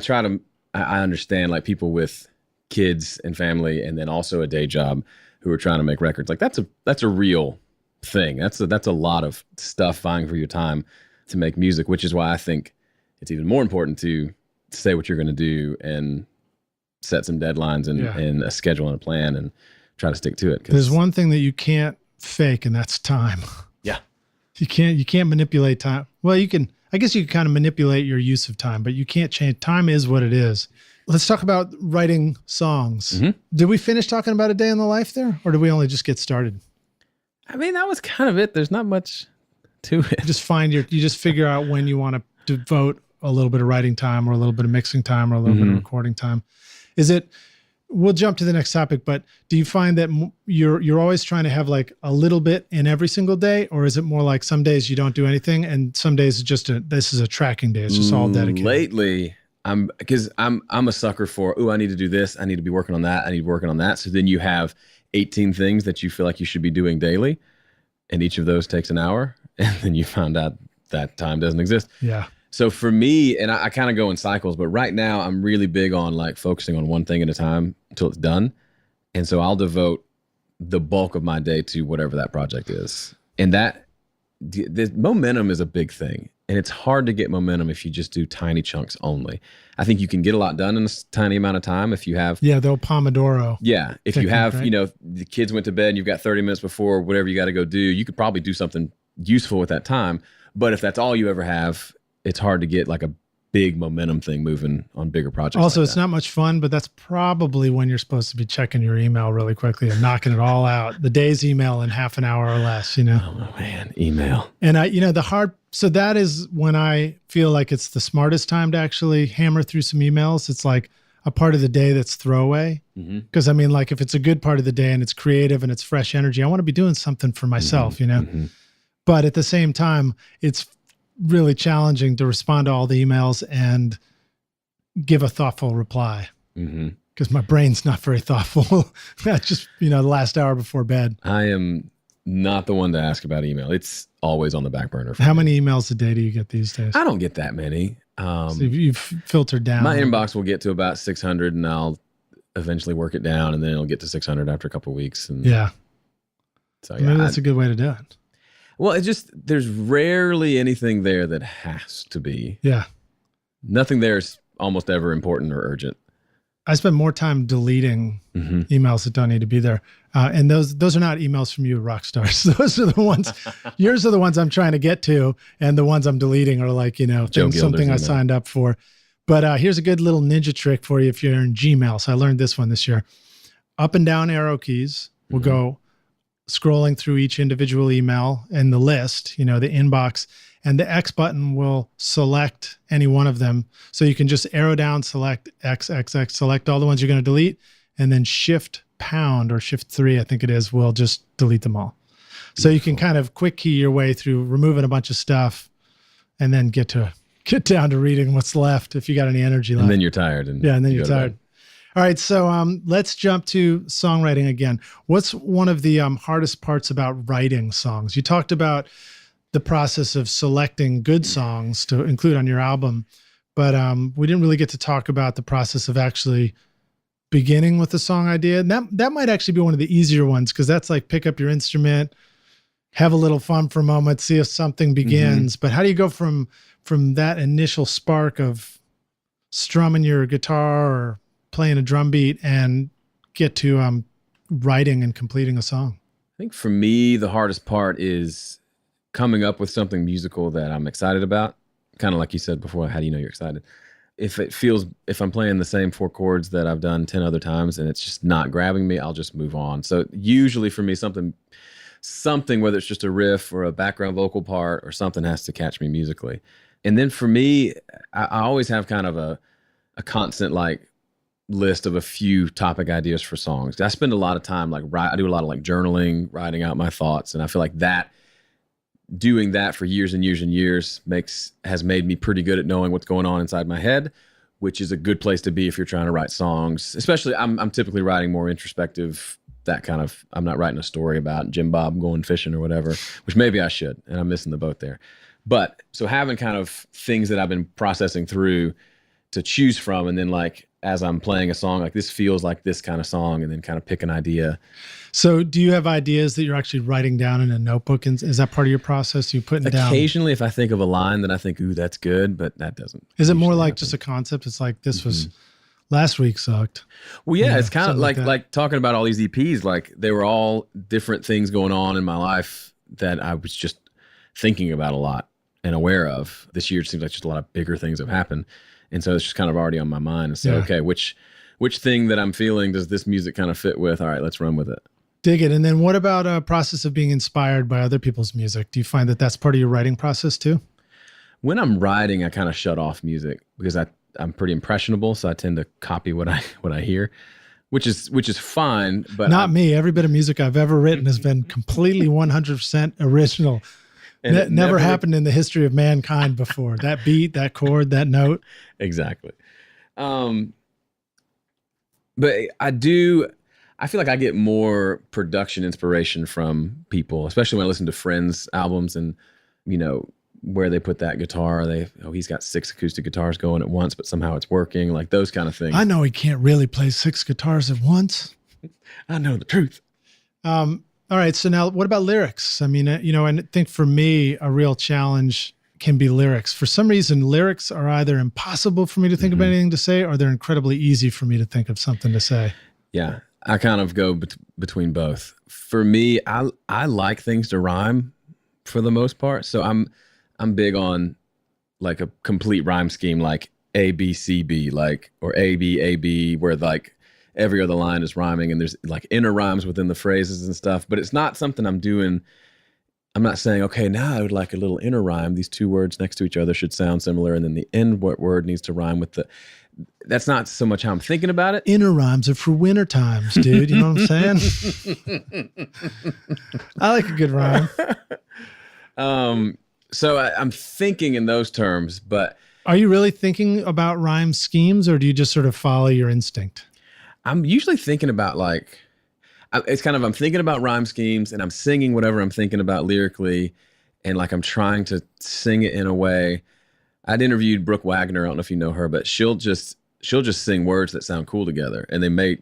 understand like people with kids and family and then also a day job who are trying to make records. Like that's a real thing. That's a lot of stuff vying for your time to make music, which is why I think it's even more important to say what you're going to do and set some deadlines and a schedule and a plan and try to stick to it. There's one thing that you can't fake, and that's time. Yeah. You can't manipulate time. Well, I guess you can kind of manipulate your use of time, but you can't change. Time is what it is. Let's talk about writing songs. Mm-hmm. Did we finish talking about a day in the life there, or did we only just get started? I mean, that was kind of it. There's not much to it. You just figure out when you want to devote a little bit of writing time or a little bit of mixing time or a little bit of recording time. We'll jump to the next topic, but do you find that you're always trying to have like a little bit in every single day, or is it more like some days you don't do anything and some days it's just this is a tracking day. It's just all dedicated. Lately, I'm a sucker for, I need to do this. I need to be working on that. I need to be working on that. So then you have 18 things that you feel like you should be doing daily, and each of those takes an hour, and then you find out that time doesn't exist. Yeah. So for me, and I kind of go in cycles, but right now I'm really big on like focusing on one thing at a time until it's done. And so I'll devote the bulk of my day to whatever that project is. And the momentum is a big thing. And it's hard to get momentum if you just do tiny chunks only. I think you can get a lot done in a tiny amount of time if you have... Yeah, the old Pomodoro. Yeah. If you have, right? The kids went to bed and you've got 30 minutes before whatever you got to go do, you could probably do something useful with that time. But if that's all you ever have, it's hard to get like a big momentum thing moving on bigger projects. Also, like it's not much fun, but that's probably when you're supposed to be checking your email really quickly and knocking it all out. The day's email in half an hour or less, Oh man, email. And so that is when I feel like it's the smartest time to actually hammer through some emails. It's like a part of the day that's throwaway. Because I mean, like if it's a good part of the day and it's creative and it's fresh energy, I want to be doing something for myself, But at the same time, it's really challenging to respond to all the emails and give a thoughtful reply because my brain's not very thoughtful. That's just, the last hour before bed. I am not the one to ask about email. It's always on the back burner. How many emails a day do you get these days? I don't get that many. So you've filtered down. My inbox will get to about 600 and I'll eventually work it down, and then it'll get to 600 after a couple of weeks. And yeah. So maybe that's a good way to do it. Well, there's rarely anything there that has to be. Yeah. Nothing there is almost ever important or urgent. I spend more time deleting emails that don't need to be there. And those are not emails from you, rock stars. Those are the ones, yours are the ones I'm trying to get to. And the ones I'm deleting are like, something I signed up for. But here's a good little ninja trick for you if you're in Gmail. So I learned this one this year. Up and down arrow keys will go scrolling through each individual email and the list, the inbox, and the X button will select any one of them. So you can just arrow down, select X, select all the ones you're going to delete, and then Shift pound or Shift 3, I think it is, will just delete them all. Beautiful. So you can kind of quick key your way through removing a bunch of stuff and then get down to reading what's left if you got any energy left. And then you're tired. And then you're tired. All right, so let's jump to songwriting again. What's one of the hardest parts about writing songs? You talked about the process of selecting good songs to include on your album, but we didn't really get to talk about the process of actually beginning with the song idea. And that might actually be one of the easier ones, because that's like pick up your instrument, have a little fun for a moment, see if something begins. But how do you go from that initial spark of strumming your guitar or playing a drum beat and get to writing and completing a song? I think for me, the hardest part is coming up with something musical that I'm excited about. Kind of like you said before, how do you know you're excited? If I'm playing the same 4 chords that I've done 10 other times and it's just not grabbing me, I'll just move on. So usually for me, something, whether it's just a riff or a background vocal part or something, has to catch me musically. And then for me, I always have kind of a constant like list of a few topic ideas for songs. I spend a lot of time I do a lot of like journaling, writing out my thoughts, and I feel like doing that for years and years and years has made me pretty good at knowing what's going on inside my head, which is a good place to be if you're trying to write songs. Especially, I'm typically writing more introspective, I'm not writing a story about Jim Bob going fishing or whatever, which maybe I should, and I'm missing the boat there. But so having kind of things that I've been processing through to choose from, and then like as I'm playing a song, like this feels like this kind of song, and then kind of pick an idea. So do you have ideas that you're actually writing down in a notebook? And is that part of your process? You putting down? Occasionally, if I think of a line that I think, ooh, that's good, but that doesn't. Is it more like just a concept? It's like, this was last week sucked. Well, yeah, it's kind of like talking about all these EPs, like they were all different things going on in my life that I was just thinking about a lot and aware of. This year, it seems like just a lot of bigger things have happened. And so it's just kind of already on my mind. And so, okay, which thing that I'm feeling does this music kind of fit with? All right, let's run with it. Dig it. And then what about a process of being inspired by other people's music? Do you find that that's part of your writing process too? When I'm writing, I kind of shut off music because I'm pretty impressionable. So I tend to copy what I hear, which is fine. But not me. Every bit of music I've ever written has been completely 100% original. And it never happened in the history of mankind before. That beat, that chord, that note. Exactly. But I feel like I get more production inspiration from people, especially when I listen to friends' albums and, where they put that guitar. He's got 6 acoustic guitars going at once, but somehow it's working, like those kind of things. I know he can't really play 6 guitars at once. I know the truth. All right. So now what about lyrics? I mean, I think for me, a real challenge can be lyrics. For some reason, lyrics are either impossible for me to think of anything to say, or they're incredibly easy for me to think of something to say. Yeah. I kind of go between both. For me, I like things to rhyme for the most part. So I'm big on like a complete rhyme scheme, like A, B, C, B, like, or A, B, A, B, where like every other line is rhyming and there's like inner rhymes within the phrases and stuff, but it's not something I'm doing. I'm not saying, okay, now I would like a little inner rhyme. These 2 words next to each other should sound similar. And then the end word needs to rhyme with that's not so much how I'm thinking about it. Inner rhymes are for winter times, dude. You know what I'm saying? I like a good rhyme. So I'm thinking in those terms, but. Are you really thinking about rhyme schemes, or do you just sort of follow your instinct? I'm usually thinking about I'm thinking about rhyme schemes and I'm singing whatever I'm thinking about lyrically. And like, I'm trying to sing it in a way. I'd interviewed Brooke Wagner. I don't know if you know her, but she'll just sing words that sound cool together, and they may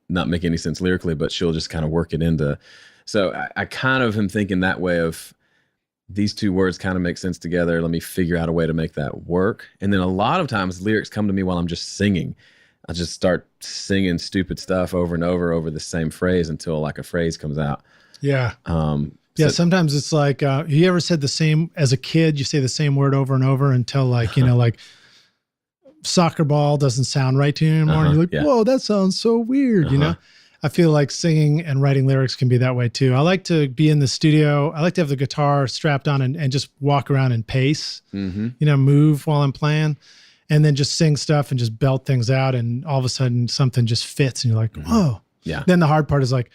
not make any sense lyrically, but she'll just kind of work it into. So I kind of am thinking that way of these 2 words kind of make sense together. Let me figure out a way to make that work. And then a lot of times lyrics come to me while I'm just singing. I just start singing stupid stuff over and over the same phrase until like a phrase comes out. Yeah. Sometimes it's like, you ever said the same as a kid, you say the same word over and over until like, like soccer ball doesn't sound right to you anymore. And you're like, whoa, that sounds so weird. I feel like singing and writing lyrics can be that way too. I like to be in the studio. I like to have the guitar strapped on and just walk around and pace, move while I'm playing, and then just sing stuff and just belt things out. And all of a sudden something just fits and you're like, whoa. Yeah. Then the hard part is like,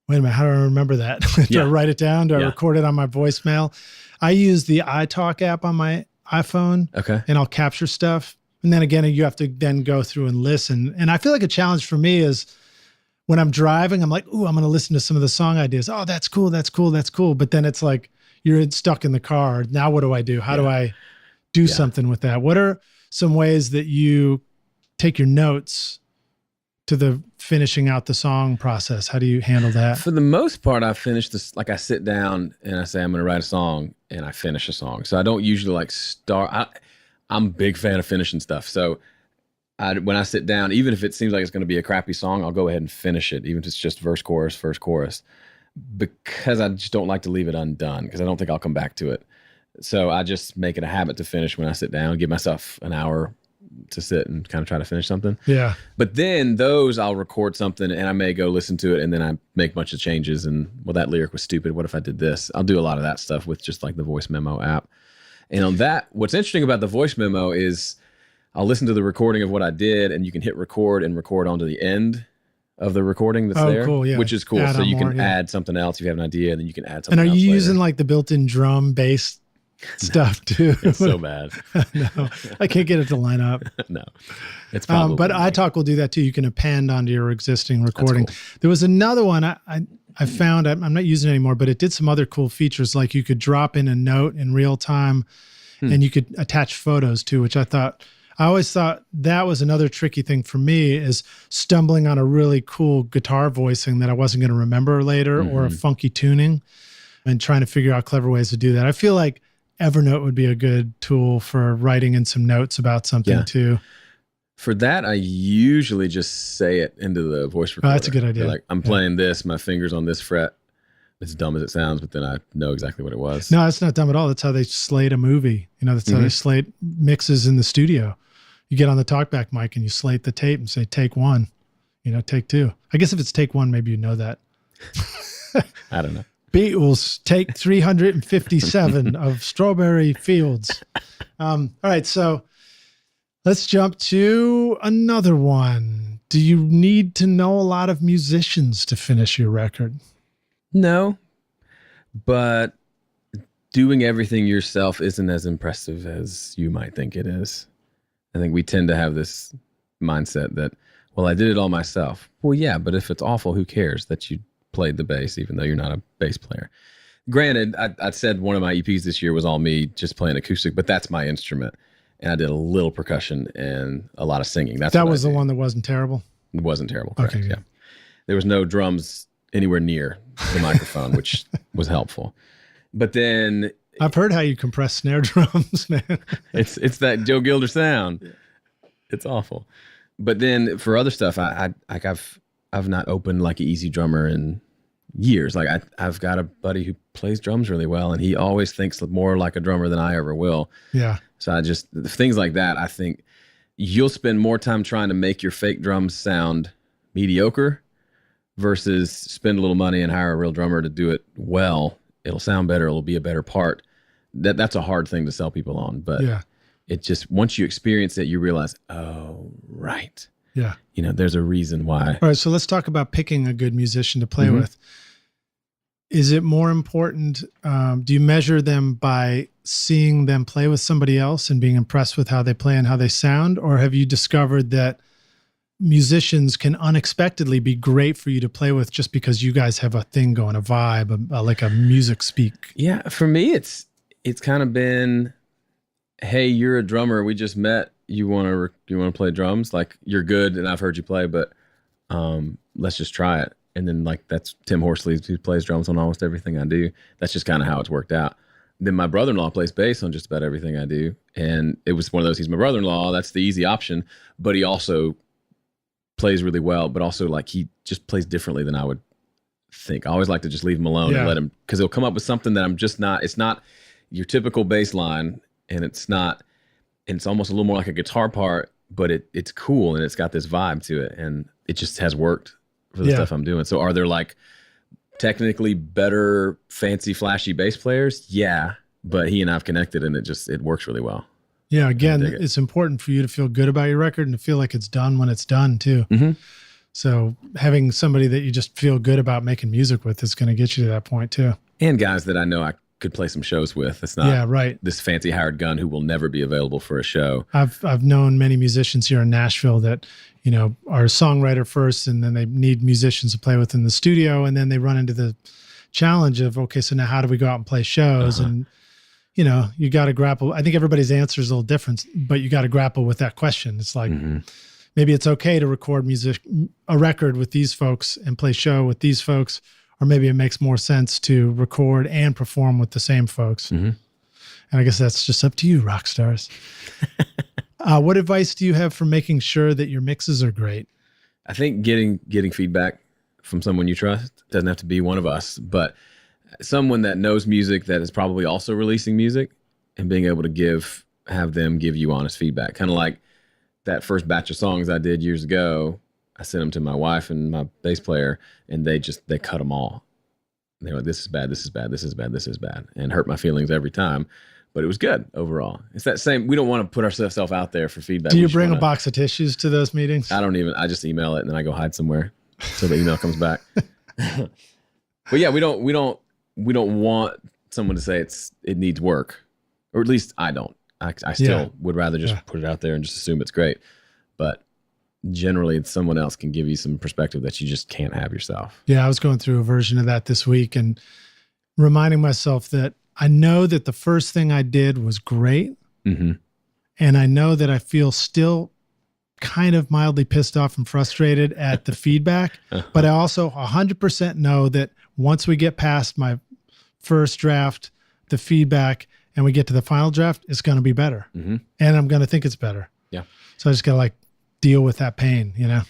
wait a minute, how do I remember that? Do I write it down? Do I record it on my voicemail? I use the iTalk app on my iPhone. Okay. And I'll capture stuff. And then again, you have to then go through and listen. And I feel like a challenge for me is when I'm driving, I'm like, ooh, I'm going to listen to some of the song ideas. Oh, that's cool. That's cool. That's cool. But then it's like, you're stuck in the car. Now what do I do? How do I do something with that? What are some ways that you take your notes to the finishing out the song process? How do you handle that? For the most part, I finish this, like I sit down and I say, I'm going to write a song, and I finish a song. So I don't usually like start. I'm a big fan of finishing stuff. So when I sit down, even if it seems like it's going to be a crappy song, I'll go ahead and finish it, even if it's just verse, chorus, because I just don't like to leave it undone, because I don't think I'll come back to it. So I just make it a habit to finish when I sit down, give myself an hour to sit and kind of try to finish something. Yeah. But then those, I'll record something and I may go listen to it, and then I make a bunch of changes and, well, that lyric was stupid. What if I did this? I'll do a lot of that stuff with just like the voice memo app. And on that, what's interesting about the voice memo is I'll listen to the recording of what I did, and you can hit record and record onto the end of the recording that's there, cool, yeah. Which is cool. Add so you can add something else if you have an idea, and then you can add something else. And are you later. Using like the built-in drum bass stuff too? It's so bad. No, I can't get it to line up. No, it's probably but iTalk will do that too. You can append onto your existing recording. Cool. There was another one I found, I'm not using it anymore, but it did some other cool features. Like you could drop in a note in real time and you could attach photos too, which I thought, I always thought that was another tricky thing for me, is stumbling on a really cool guitar voicing that I wasn't going to remember later, or a funky tuning, and trying to figure out clever ways to do that. I feel like Evernote would be a good tool for writing in some notes about something too. For that, I usually just say it into the voice recorder. Oh, that's a good idea. Like, I'm playing this, my finger's on this fret. As dumb as it sounds, but then I know exactly what it was. No, it's not dumb at all. That's how they slate a movie. That's how they slate mixes in the studio. You get on the talkback mic and you slate the tape and say, take one, take two. I guess if it's take one, maybe you know that. I don't know. Beatles, take 357 of Strawberry Fields. All right, so let's jump to another one. Do you need to know a lot of musicians to finish your record? No, but doing everything yourself isn't as impressive as you might think it is. I think we tend to have this mindset that, well, I did it all myself. Well, yeah, but if it's awful, who cares that you played the bass, even though you're not a bass player? Granted, I said one of my EPs this year was all me just playing acoustic, but that's my instrument. And I did a little percussion and a lot of singing. That was the one that wasn't terrible? It wasn't terrible, correct, okay, yeah. There was no drums anywhere near the microphone, which was helpful. But then I've heard how you compress snare drums, man. It's that Joe Gilder sound. Yeah. It's awful. But then for other stuff, I've not opened like an easy drummer in years. Like I've got a buddy who plays drums really well, and he always thinks more like a drummer than I ever will. Yeah. So things like that, I think you'll spend more time trying to make your fake drums sound mediocre versus spend a little money and hire a real drummer to do it well. It'll sound better. It'll be a better part. That's a hard thing to sell people on, but it just, once you experience it, you realize, oh, right. Yeah. There's a reason why. All right. So let's talk about picking a good musician to play with. Is it more important? Do you measure them by seeing them play with somebody else and being impressed with how they play and how they sound? Or have you discovered that musicians can unexpectedly be great for you to play with just because you guys have a thing going, a vibe, like a music speak? Yeah. For me, it's kind of been, hey, you're a drummer. We just met. You want to play drums? Like, you're good and I've heard you play, but let's just try it. And then like, that's Tim Horsley, who plays drums on almost everything I do. That's just kind of how it's worked out. Then my brother-in-law plays bass on just about everything I do. And it was one of those, he's my brother-in-law. That's the easy option, but he also plays really well, but also like he just plays differently than I would think. I always like to just leave him alone and let him, because he'll come up with something that I'm just not, it's not your typical bass line, and it's almost a little more like a guitar part, but it's cool and it's got this vibe to it, and it just has worked for the stuff I'm doing. So are there like technically better, fancy, flashy bass players? Yeah, but he and I've connected and it works really well. Yeah, again, it's important for you to feel good about your record and to feel like it's done when it's done too. So having somebody that you just feel good about making music with is going to get you to that point too. And guys that I know I could play some shows with. It's not this fancy hired gun who will never be available for a show. I've known many musicians here in Nashville that, are a songwriter first, and then they need musicians to play with in the studio. And then they run into the challenge of, okay, so now how do we go out and play shows? And, you got to grapple. I think everybody's answer is a little different, but you got to grapple with that question. It's like, maybe it's okay to record a record with these folks and play show with these folks, or maybe it makes more sense to record and perform with the same folks. And I guess that's just up to you, rock stars. What advice do you have for making sure that your mixes are great? I think getting feedback from someone you trust. Doesn't have to be one of us, but someone that knows music that is probably also releasing music, and being able to have them give you honest feedback. Kind of like that first batch of songs I did years ago. I sent them to my wife and my bass player, and they cut them all. And they were like, this is bad, this is bad, this is bad, this is bad, and hurt my feelings every time. But it was good overall. It's that same, we don't want to put ourselves out there for feedback. Do you bring a box of tissues to those meetings? I just email it and then I go hide somewhere so the email comes back. But yeah, we don't want someone to say it needs work, or at least I don't. I still would rather just put it out there and just assume it's great. But generally, someone else can give you some perspective that you just can't have yourself. Yeah, I was going through a version of that this week and reminding myself that I know that the first thing I did was great. And I know that I feel still kind of mildly pissed off and frustrated at the feedback, but I also 100% know that once we get past my first draft, the feedback, and we get to the final draft, it's going to be better. And I'm going to think it's better. Yeah. So I just got to like deal with that pain, you know?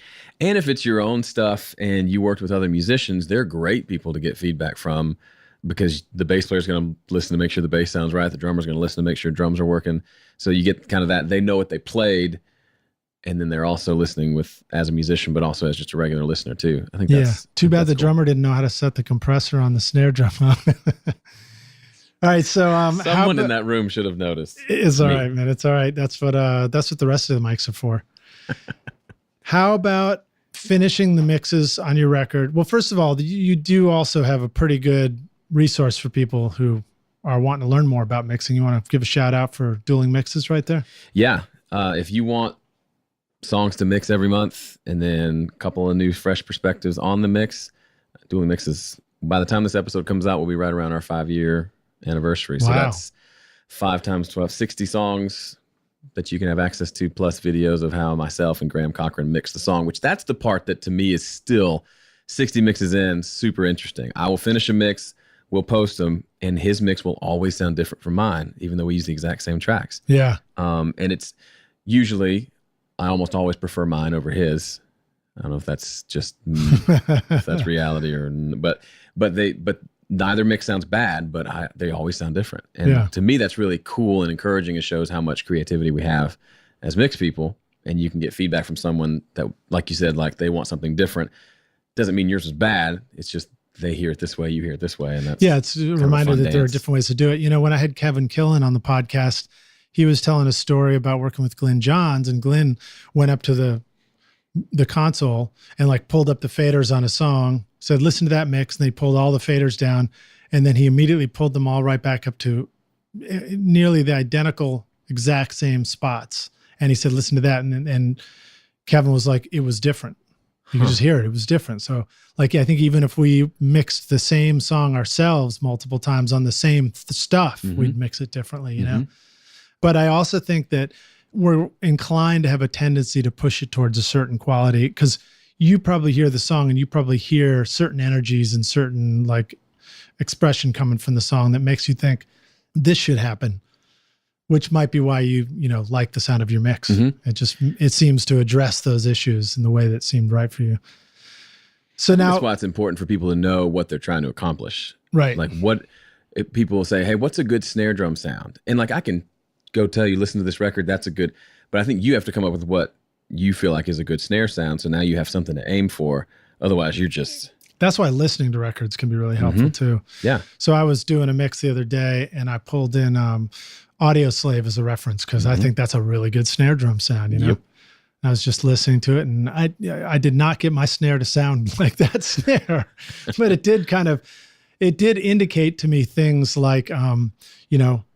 And if it's your own stuff and you worked with other musicians, they're great people to get feedback from, because the bass player is going to listen to make sure the bass sounds right. The drummer is going to listen to make sure drums are working. So you get kind of that, they know what they played, and then they're also listening with as a musician, but also as just a regular listener too. I think that's too bad the cool. drummer didn't know how to set the compressor on the snare drum. All right, so someone in that room should have noticed. It's all right, man. It's all right. That's what the rest of the mics are for. How about finishing the mixes on your record? Well, first of all, you do also have a pretty good resource for people who are wanting to learn more about mixing. You want to give a shout out for Dueling Mixes right there? Yeah. If you want songs to mix every month and then a couple of new fresh perspectives on the mix, Dueling Mixes, by the time this episode comes out, we'll be right around our 5-year anniversary. So that's 5 times 12, 60 songs that you can have access to, plus videos of how myself and Graham Cochrane mix the song, which that's the part that to me is still 60 mixes in, super interesting. I will finish a mix, we'll post them, and his mix will always sound different from mine, even though we use the exact same tracks. Yeah. And it's usually, I almost always prefer mine over his. I don't know if that's just if that's reality or, but neither mix sounds bad, but they always sound different. And to me, that's really cool and encouraging. It shows how much creativity we have as mix people, and you can get feedback from someone that, like you said, like they want something different. Doesn't mean yours is bad. It's just they hear it this way, you hear it this way, and that's it's a reminder that there are different ways to do it. You know, when I had Kevin Killen on the podcast, he was telling a story about working with Glenn Johns, and Glenn went up to the console and like pulled up the faders on a song, said, listen to that mix. And they pulled all the faders down. And then he immediately pulled them all right back up to nearly the identical exact same spots. And he said, listen to that. And Kevin was like, it was different. You could just hear it. It was different. So like, I think even if we mixed the same song ourselves multiple times on the same stuff, we'd mix it differently, you know? But I also think that we're inclined to have a tendency to push it towards a certain quality, because you probably hear the song and you probably hear certain energies and certain like expression coming from the song that makes you think this should happen, which might be why you like the sound of your mix. It seems to address those issues in the way that seemed right for you. So now that's why it's important for people to know what they're trying to accomplish. Right. Like if people will say, hey, what's a good snare drum sound? And like, I can go tell you, listen to this record, that's a good, but I think you have to come up with what you feel like is a good snare sound. So now you have something to aim for. Otherwise you're just... That's why listening to records can be really helpful too. Yeah. So I was doing a mix the other day and I pulled in Audio Slave as a reference, because I think that's a really good snare drum sound, you know? Yep. I was just listening to it and I did not get my snare to sound like that snare, but it did indicate to me things like,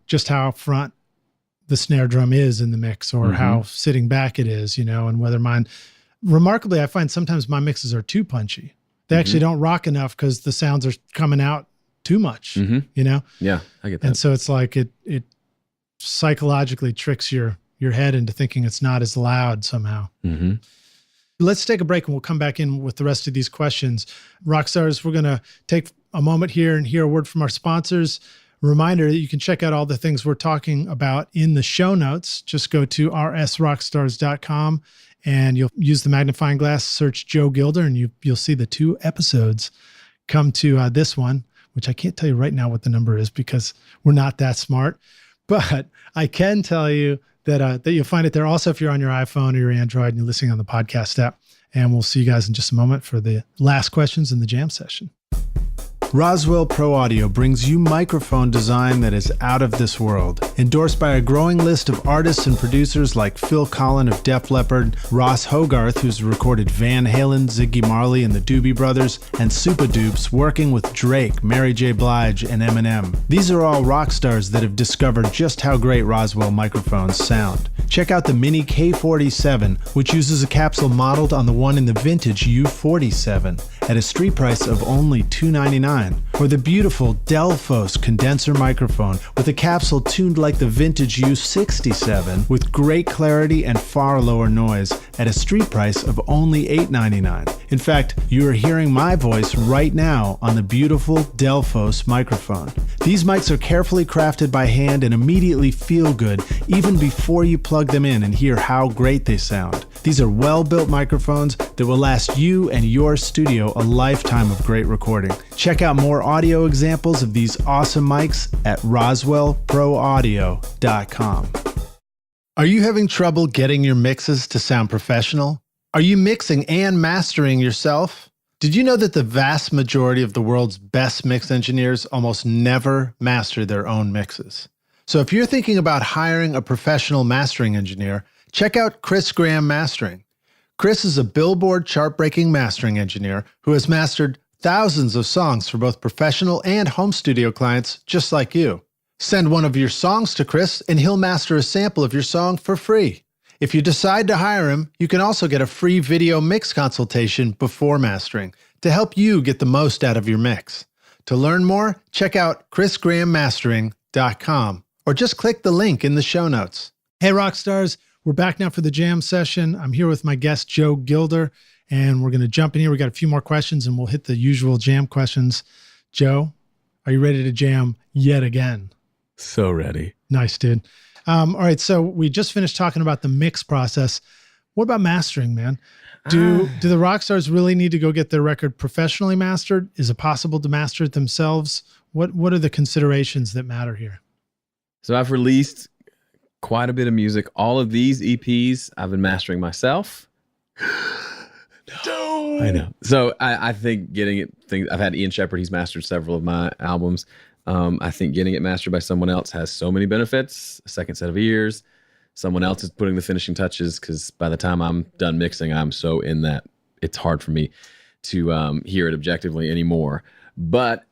just how front the snare drum is in the mix, or how sitting back it is, and whether remarkably, I find sometimes my mixes are too punchy. They actually don't rock enough because the sounds are coming out too much, Yeah, I get that. And so it's like it psychologically tricks your head into thinking it's not as loud somehow. Let's take a break and we'll come back in with the rest of these questions. Rockstars, we're going to take a moment here and hear a word from our sponsors. Reminder that you can check out all the things we're talking about in the show notes. Just go to rsrockstars.com and you'll use the magnifying glass, search Joe Gilder, and you'll see the 2 episodes come to this one, which I can't tell you right now what the number is because we're not that smart. But I can tell you that you'll find it there. Also, if you're on your iPhone or your Android and you're listening on the podcast app. And we'll see you guys in just a moment for the last questions in the jam session. Roswell Pro Audio brings you microphone design that is out of this world. Endorsed by a growing list of artists and producers like Phil Collen of Def Leppard, Ross Hogarth, who's recorded Van Halen, Ziggy Marley, and the Doobie Brothers, and Super Dupes, working with Drake, Mary J. Blige, and Eminem. These are all rock stars that have discovered just how great Roswell microphones sound. Check out the Mini K47, which uses a capsule modeled on the one in the vintage U47 at a street price of only $299. or the beautiful Delphos condenser microphone with a capsule tuned like the vintage U67 with great clarity and far lower noise at a street price of only $8.99. In fact, you are hearing my voice right now on the beautiful Delphos microphone. These mics are carefully crafted by hand and immediately feel good even before you plug them in and hear how great they sound. These are well-built microphones that will last you and your studio a lifetime of great recording. Check out more audio examples of these awesome mics at roswellproaudio.com. Are you having trouble getting your mixes to sound professional? Are you mixing and mastering yourself? Did you know that the vast majority of the world's best mix engineers almost never master their own mixes? So if you're thinking about hiring a professional mastering engineer, check out Chris Graham Mastering. Chris is a Billboard chart-breaking mastering engineer who has mastered thousands of songs for both professional and home studio clients just like you. Send one of your songs to Chris and he'll master a sample of your song for free. If you decide to hire him, you can also get a free video mix consultation before mastering to help you get the most out of your mix. To learn more, check out chrisgrahammastering.com or just click the link in the show notes. Hey, rock stars. We're back now for the jam session. I'm here with my guest, Joe Gilder, and we're going to jump in here. We got a few more questions, and we'll hit the usual jam questions. Joe, are you ready to jam yet again? So ready. Nice, dude. All right, so we just finished talking about the mix process. What about mastering, man? Do the rock stars really need to go get their record professionally mastered? Is it possible to master it themselves? What are the considerations that matter here? So I've released quite a bit of music. All of these EPs I've been mastering myself. No. I know. So I think getting it, I've had Ian Shepherd, he's mastered several of my albums. I think getting it mastered by someone else has so many benefits. A second set of ears. Someone else is putting the finishing touches because by the time I'm done mixing, I'm so in that it's hard for me to hear it objectively anymore. But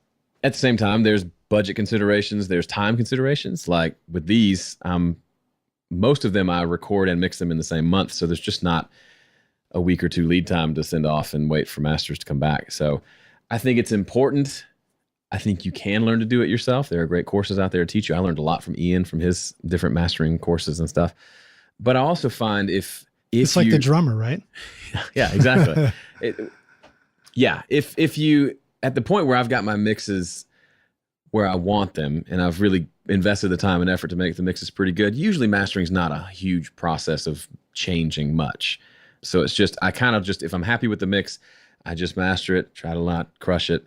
at the same time, there's budget considerations. There's time considerations. Like with these, most of them I record and mix them in the same month. So there's just not a week or two lead time to send off and wait for masters to come back. So I think it's important. I think you can learn to do it yourself. There are great courses out there to teach you. I learned a lot from Ian, from his different mastering courses and stuff. But I also find if it's like the drummer, right? Yeah, exactly. If you, at the point where I've got my mixes where I want them and I've really invested the time and effort to make the mixes pretty good, usually mastering is not a huge process of changing much. So it's just, if I'm happy with the mix, I just master it, try to not crush it,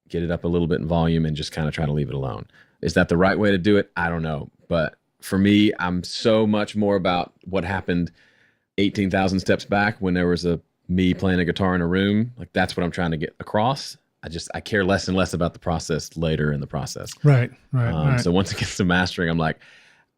get it up a little bit in volume and just kind of try to leave it alone. Is that the right way to do it? I don't know. But for me, I'm so much more about what happened 18,000 steps back when there was me playing a guitar in a room. Like that's what I'm trying to get across. I care less and less about the process later in the process. Right. So once it gets to mastering, I'm like,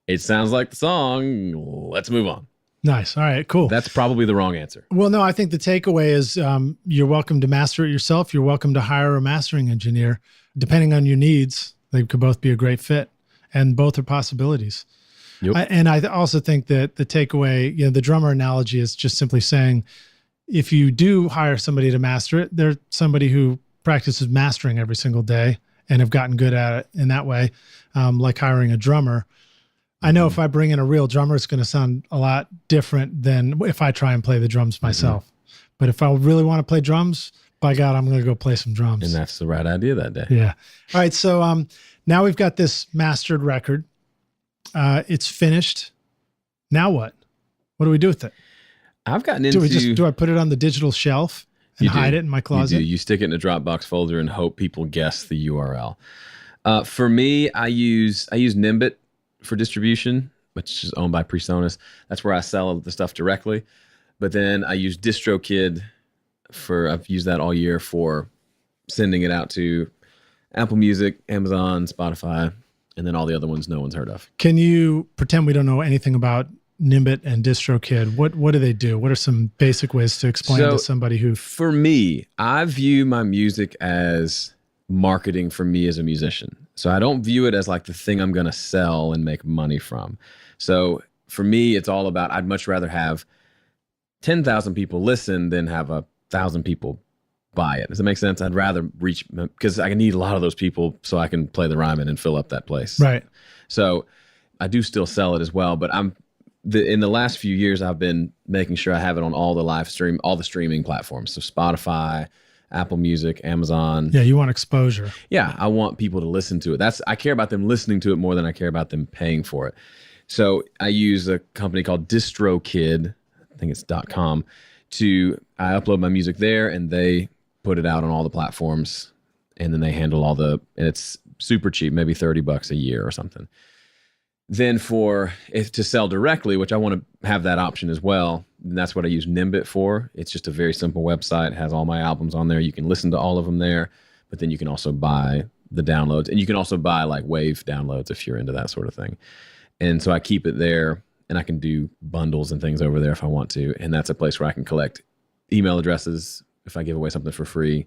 it sounds like the song. Let's move on. Nice. All right, cool. That's probably the wrong answer. Well, no, I think the takeaway is you're welcome to master it yourself. You're welcome to hire a mastering engineer. Depending on your needs, they could both be a great fit, and both are possibilities. Yep. And I also think that the takeaway, the drummer analogy is just simply saying, if you do hire somebody to master it, they're somebody who practices mastering every single day and have gotten good at it in that way, like hiring a drummer. I know if I bring in a real drummer, it's going to sound a lot different than if I try and play the drums myself. Mm-hmm. But if I really want to play drums, by God, I'm going to go play some drums. And that's the right idea that day. Yeah. All right. So now we've got this mastered record. It's finished. Now what? What do we do with it? I've gotten into... Do I put it on the digital shelf and hide it in my closet? You stick it in a Dropbox folder and hope people guess the URL. For me, I use Nimbit for distribution, which is owned by PreSonus. That's where I sell the stuff directly. But then I use DistroKid I've used that all year for sending it out to Apple Music, Amazon, Spotify, and then all the other ones no one's heard of. Can you pretend we don't know anything about Nimbit and DistroKid? What do they do? What are some basic ways to explain to somebody who... For me, I view my music as marketing for me as a musician. So I don't view it as like the thing I'm going to sell and make money from. So for me, it's all about, I'd much rather have 10,000 people listen than have 1,000 people buy it. Does that make sense? I'd rather reach, because I need a lot of those people so I can play the Ryman and fill up that place. Right. So I do still sell it as well, but in the last few years, I've been making sure I have it on all the streaming platforms. So Spotify, Apple Music, Amazon. Yeah, you want exposure. Yeah, I want people to listen to it. I care about them listening to it more than I care about them paying for it. So I use a company called DistroKid, I think it's .com, I upload my music there and they put it out on all the platforms, and then they handle and it's super cheap, maybe $30 a year or something. Then to sell directly, which I want to have that option as well, and that's what I use Nimbit for. It's just a very simple website. It has all my albums on there. You can listen to all of them there, but then you can also buy the downloads, and you can also buy like Wave downloads if you're into that sort of thing. And so I keep it there, and I can do bundles and things over there if I want to. And that's a place where I can collect email addresses if I give away something for free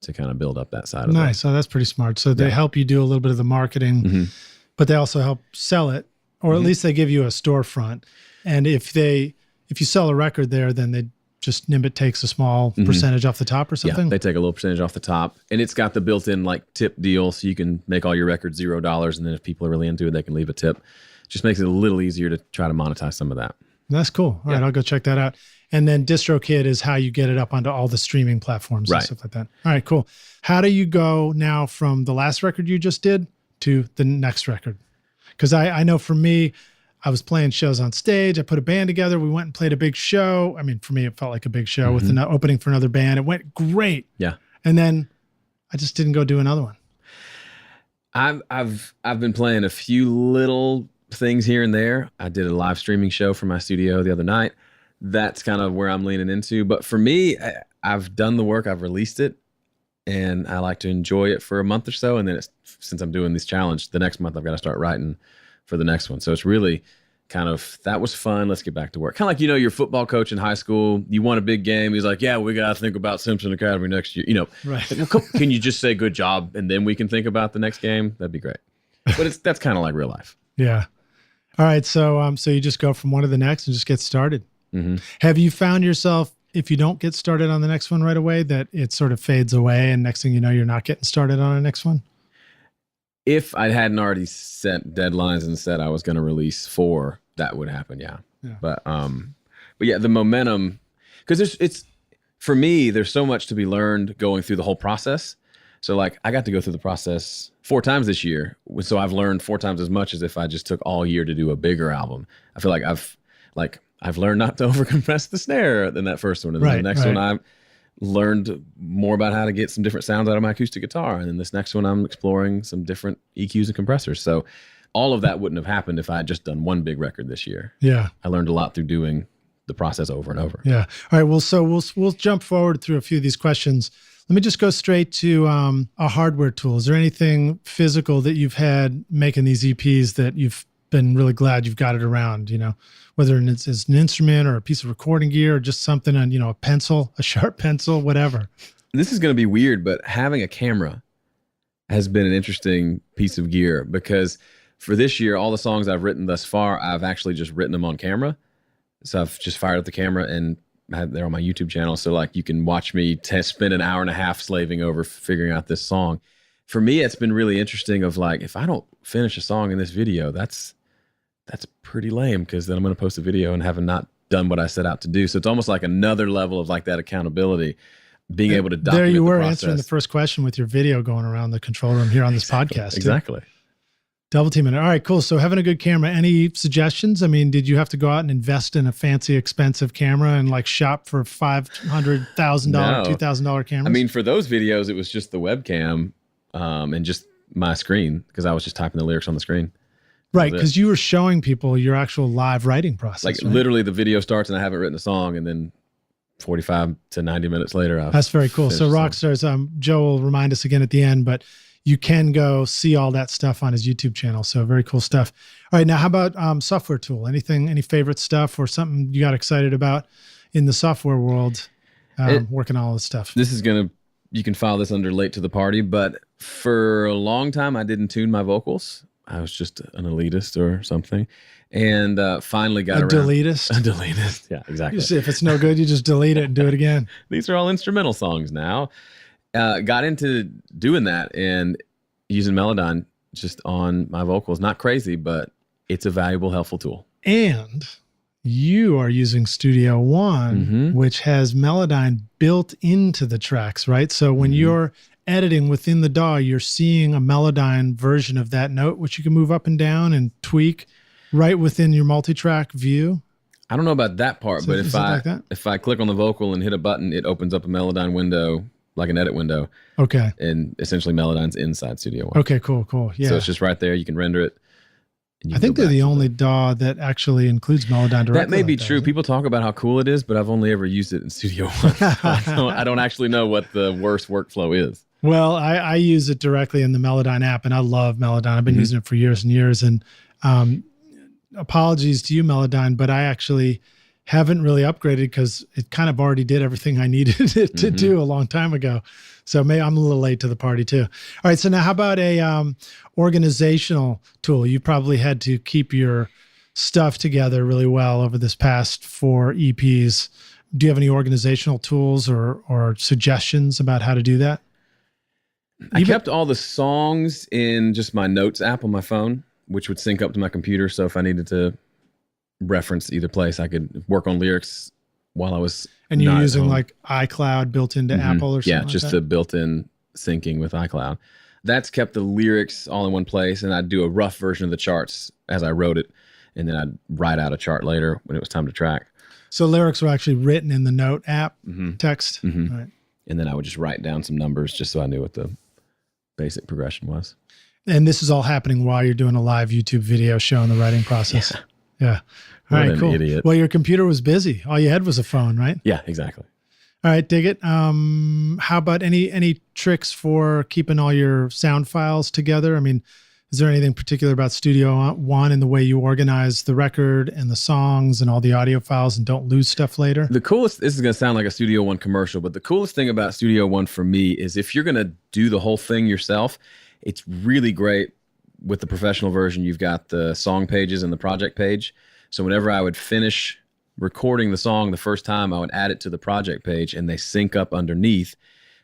to kind of build up that side of it. Nice. So that's pretty smart. So they help you do a little bit of the marketing, but they also help sell it, or at least they give you a storefront. And if you sell a record there, then Nimbit takes a small percentage off the top or something? Yeah, they take a little percentage off the top. And it's got the built-in like tip deal, so you can make all your records $0, and then if people are really into it, they can leave a tip. Just makes it a little easier to try to monetize some of that. That's cool. All right, I'll go check that out. And then DistroKid is how you get it up onto all the streaming platforms and stuff like that. All right, cool. How do you go now from the last record you just did to the next record? Because I know for me, I was playing shows on stage. I put a band together. We went and played a big show. I mean, for me, it felt like a big show with an opening for another band. It went great. Yeah. And then I just didn't go do another one. I've been playing a few little things here and there. I did a live streaming show from my studio the other night. That's kind of where I'm leaning into. But for me, I've done the work. I've released it. And I like to enjoy it for a month or so. And then since I'm doing this challenge, the next month I've got to start writing for the next one. So it's really kind of, that was fun. Let's get back to work. Kind of like, your football coach in high school, you won a big game. He's like, yeah, we got to think about Simpson Academy next year. Right. Like, well, can you just say good job and then we can think about the next game? That'd be great. But that's kind of like real life. Yeah. All right. So you just go from one to the next and just get started. Have you found yourself, if you don't get started on the next one right away, that it sort of fades away and next thing you know, you're not getting started on the next one? If I hadn't already set deadlines and said I was going to release 4, that would happen. Yeah. But yeah, the momentum, because for me, there's so much to be learned going through the whole process. So like I got to go through the process 4 times this year. So I've learned 4 times as much as if I just took all year to do a bigger album. I feel like I've learned not to overcompress the snare than that first one. And then the next one, I've learned more about how to get some different sounds out of my acoustic guitar. And then this next one, I'm exploring some different EQs and compressors. So all of that wouldn't have happened if I had just done one big record this year. Yeah. I learned a lot through doing the process over and over. Yeah. All right. Well, so we'll jump forward through a few of these questions. Let me just go straight to a hardware tool. Is there anything physical that you've had making these EPs that you've been really glad you've got it around, whether it's an instrument or a piece of recording gear or just something on, a pencil, a sharp pencil, whatever? This is going to be weird, but having a camera has been an interesting piece of gear because for this year, all the songs I've written thus far, I've actually just written them on camera. So I've just fired up the camera and they're on my YouTube channel. So like you can watch me spend an hour and a half slaving over figuring out this song. For me, it's been really interesting of like, if I don't finish a song in this video, that's pretty lame because then I'm going to post a video and have not done what I set out to do. So it's almost like another level of like that accountability, being able to document there you were the process. Answering the first question with your video going around the control room here on this podcast. Exactly. Double teaming it. All right, cool. So having a good camera, any suggestions? I mean, did you have to go out and invest in a fancy, expensive camera and like shop for $500,000, $2,000 cameras? I mean, for those videos, it was just the webcam and just my screen because I was just typing the lyrics on the screen. Right, because you were showing people your actual live writing process. Like literally the video starts and I haven't written a song and then 45 to 90 minutes later. That's very cool. So Rockstars, Joe will remind us again at the end, but you can go see all that stuff on his YouTube channel. So very cool stuff. All right, now how about software tool? Any favorite stuff or something you got excited about in the software world, working on all this stuff? You can file this under late to the party, but for a long time I didn't tune my vocals. I was just an elitist or something. And finally got around. Deletist? A deletist. Yeah, exactly. If it's no good, you just delete it and do it again. These are all instrumental songs now. Got into doing that and using Melodyne just on my vocals. Not crazy, but it's a valuable, helpful tool. And you are using Studio One, which has Melodyne built into the tracks, right? So when you're editing within the DAW, you're seeing a Melodyne version of that note, which you can move up and down and tweak right within your multi-track view. I don't know about that part, but if I click on the vocal and hit a button, it opens up a Melodyne window, like an edit window. Okay. And essentially Melodyne's inside Studio One. Okay, cool. Yeah. So it's just right there. You can render it. I think they're the only DAW that actually includes Melodyne directly. That may be true. People talk about how cool it is, but I've only ever used it in Studio One. I don't actually know what the worst workflow is. Well, I use it directly in the Melodyne app, and I love Melodyne. I've been using it for years and years. And apologies to you, Melodyne, but I actually haven't really upgraded because it kind of already did everything I needed it to do a long time ago. So maybe I'm a little late to the party too. All right. So now how about a organizational tool? You probably had to keep your stuff together really well over this past 4 EPs. Do you have any organizational tools or suggestions about how to do that? I kept all the songs in just my notes app on my phone, which would sync up to my computer. So if I needed to reference either place, I could work on lyrics while I was. And you're using like iCloud built into Apple or something? Yeah, just the built-in syncing with iCloud. That's kept the lyrics all in one place, and I'd do a rough version of the charts as I wrote it, and then I'd write out a chart later when it was time to track. So lyrics were actually written in the note app text? Right. And then I would just write down some numbers just so I knew what the basic progression was. And this is all happening while you're doing a live YouTube video showing the writing process? Yeah. All right, cool. Idiot. Well, your computer was busy. All you had was a phone, right? Yeah, exactly. All right, dig it. How about any tricks for keeping all your sound files together? I mean, is there anything particular about Studio One and the way you organize the record and the songs and all the audio files and don't lose stuff later? The coolest, this is going to sound like a Studio One commercial, but the coolest thing about Studio One for me is if you're going to do the whole thing yourself, it's really great. With the professional version, you've got the song pages and the project page. So whenever I would finish recording the song the first time, I would add it to the project page and they sync up underneath.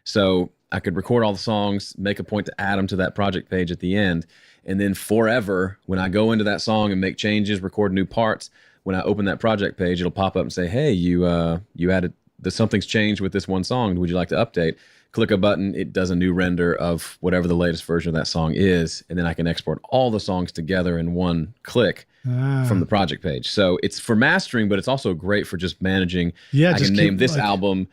So I could record all the songs, make a point to add them to that project page at the end. And then forever, when I go into that song and make changes, record new parts, when I open that project page, it'll pop up and say, hey, you added, something's changed with this one song. Would you like to update? Click a button, it does a new render of whatever the latest version of that song is, and then I can export all the songs together in one click from the project page. So it's for mastering, but it's also great for just managing. Yeah, I can name this album,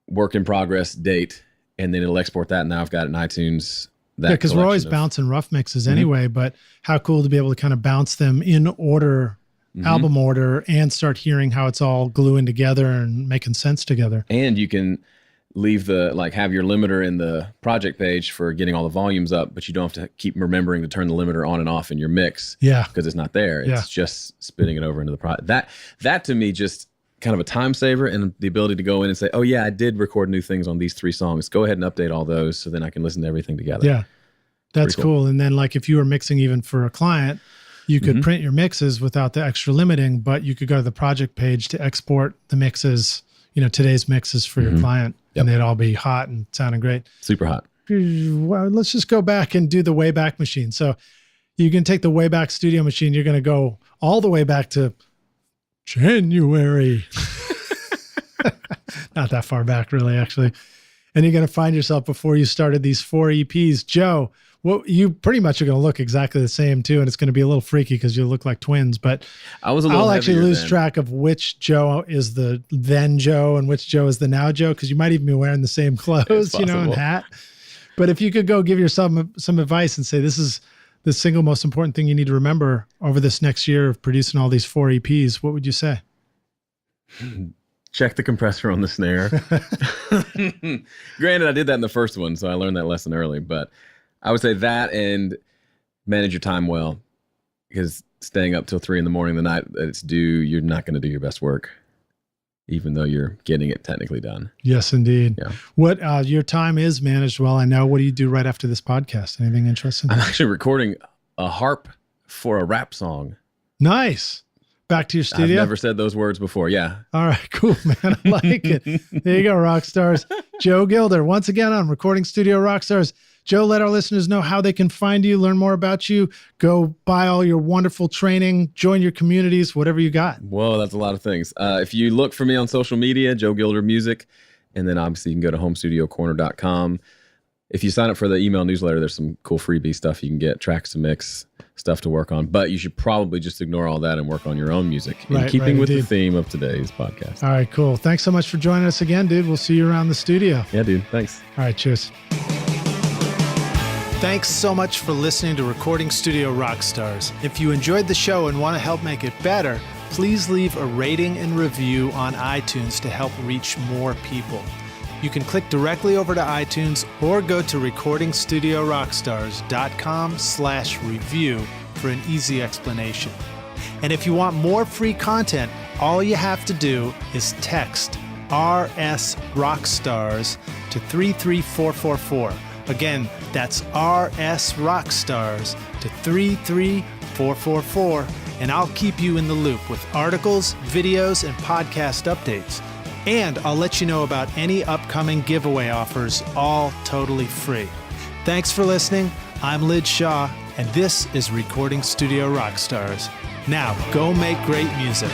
work in progress date, and then it'll export that, and now I've got it in iTunes. Yeah, because we're always bouncing rough mixes anyway, but how cool to be able to kind of bounce them in order, album order, and start hearing how it's all gluing together and making sense together. And you can leave have your limiter in the project page for getting all the volumes up, but you don't have to keep remembering to turn the limiter on and off in your mix. Yeah. Because it's not there. It's just spitting it over into the project. That to me, just kind of a time saver and the ability to go in and say, oh yeah, I did record new things on these 3 songs. Go ahead and update all those so then I can listen to everything together. Yeah. That's cool. And then if you were mixing even for a client, you could print your mixes without the extra limiting, but you could go to the project page to export the mixes, today's mixes for your client. Yep. And they'd all be hot and sounding great. Super hot. Well, let's just go back and do the Wayback Machine. So you can take the Wayback Studio Machine. You're going to go all the way back to January. Not that far back, really, actually. And you're going to find yourself before you started these 4 EPs. Joe, you pretty much are going to look exactly the same too, and it's going to be a little freaky because you look like twins. But I'll actually lose track of which Joe is the then Joe and which Joe is the now Joe, because you might even be wearing the same clothes, and hat. But if you could go give yourself some advice and say, this is the single most important thing you need to remember over this next year of producing all these 4 EPs, what would you say? Check the compressor on the snare. Granted, I did that in the first one, so I learned that lesson early, but I would say that and manage your time well, because staying up till 3 in the morning the night that it's due, you're not going to do your best work. even though you're getting it technically done. Yes, indeed. Yeah. What your time is managed well, I know. What do you do right after this podcast? Anything interesting? I'm actually recording a harp for a rap song. Nice. Back to your studio? I've never said those words before. Yeah. All right, cool, man. I like it. There you go, rock stars. Joe Gilder, once again on Recording Studio Rockstars. Joe, let our listeners know how they can find you, learn more about you, go buy all your wonderful training, join your communities, whatever you got. Whoa, that's a lot of things. If you look for me on social media, Joe Gilder Music, and then obviously you can go to homestudiocorner.com. If you sign up for the email newsletter, there's some cool freebie stuff you can get, tracks to mix, stuff to work on. But you should probably just ignore all that and work on your own music in keeping with the theme of today's podcast. All right, cool. Thanks so much for joining us again, dude. We'll see you around the studio. Yeah, dude. Thanks. All right, cheers. Thanks so much for listening to Recording Studio Rockstars. If you enjoyed the show and want to help make it better, please leave a rating and review on iTunes to help reach more people. You can click directly over to iTunes or go to recordingstudiorockstars.com/review for an easy explanation. And if you want more free content, all you have to do is text RS Rockstars to 33444. Again, that's RS Rockstars to 33444, and I'll keep you in the loop with articles, videos, and podcast updates. And I'll let you know about any upcoming giveaway offers, all totally free. Thanks for listening. I'm Lid Shaw, and this is Recording Studio Rockstars. Now, go make great music.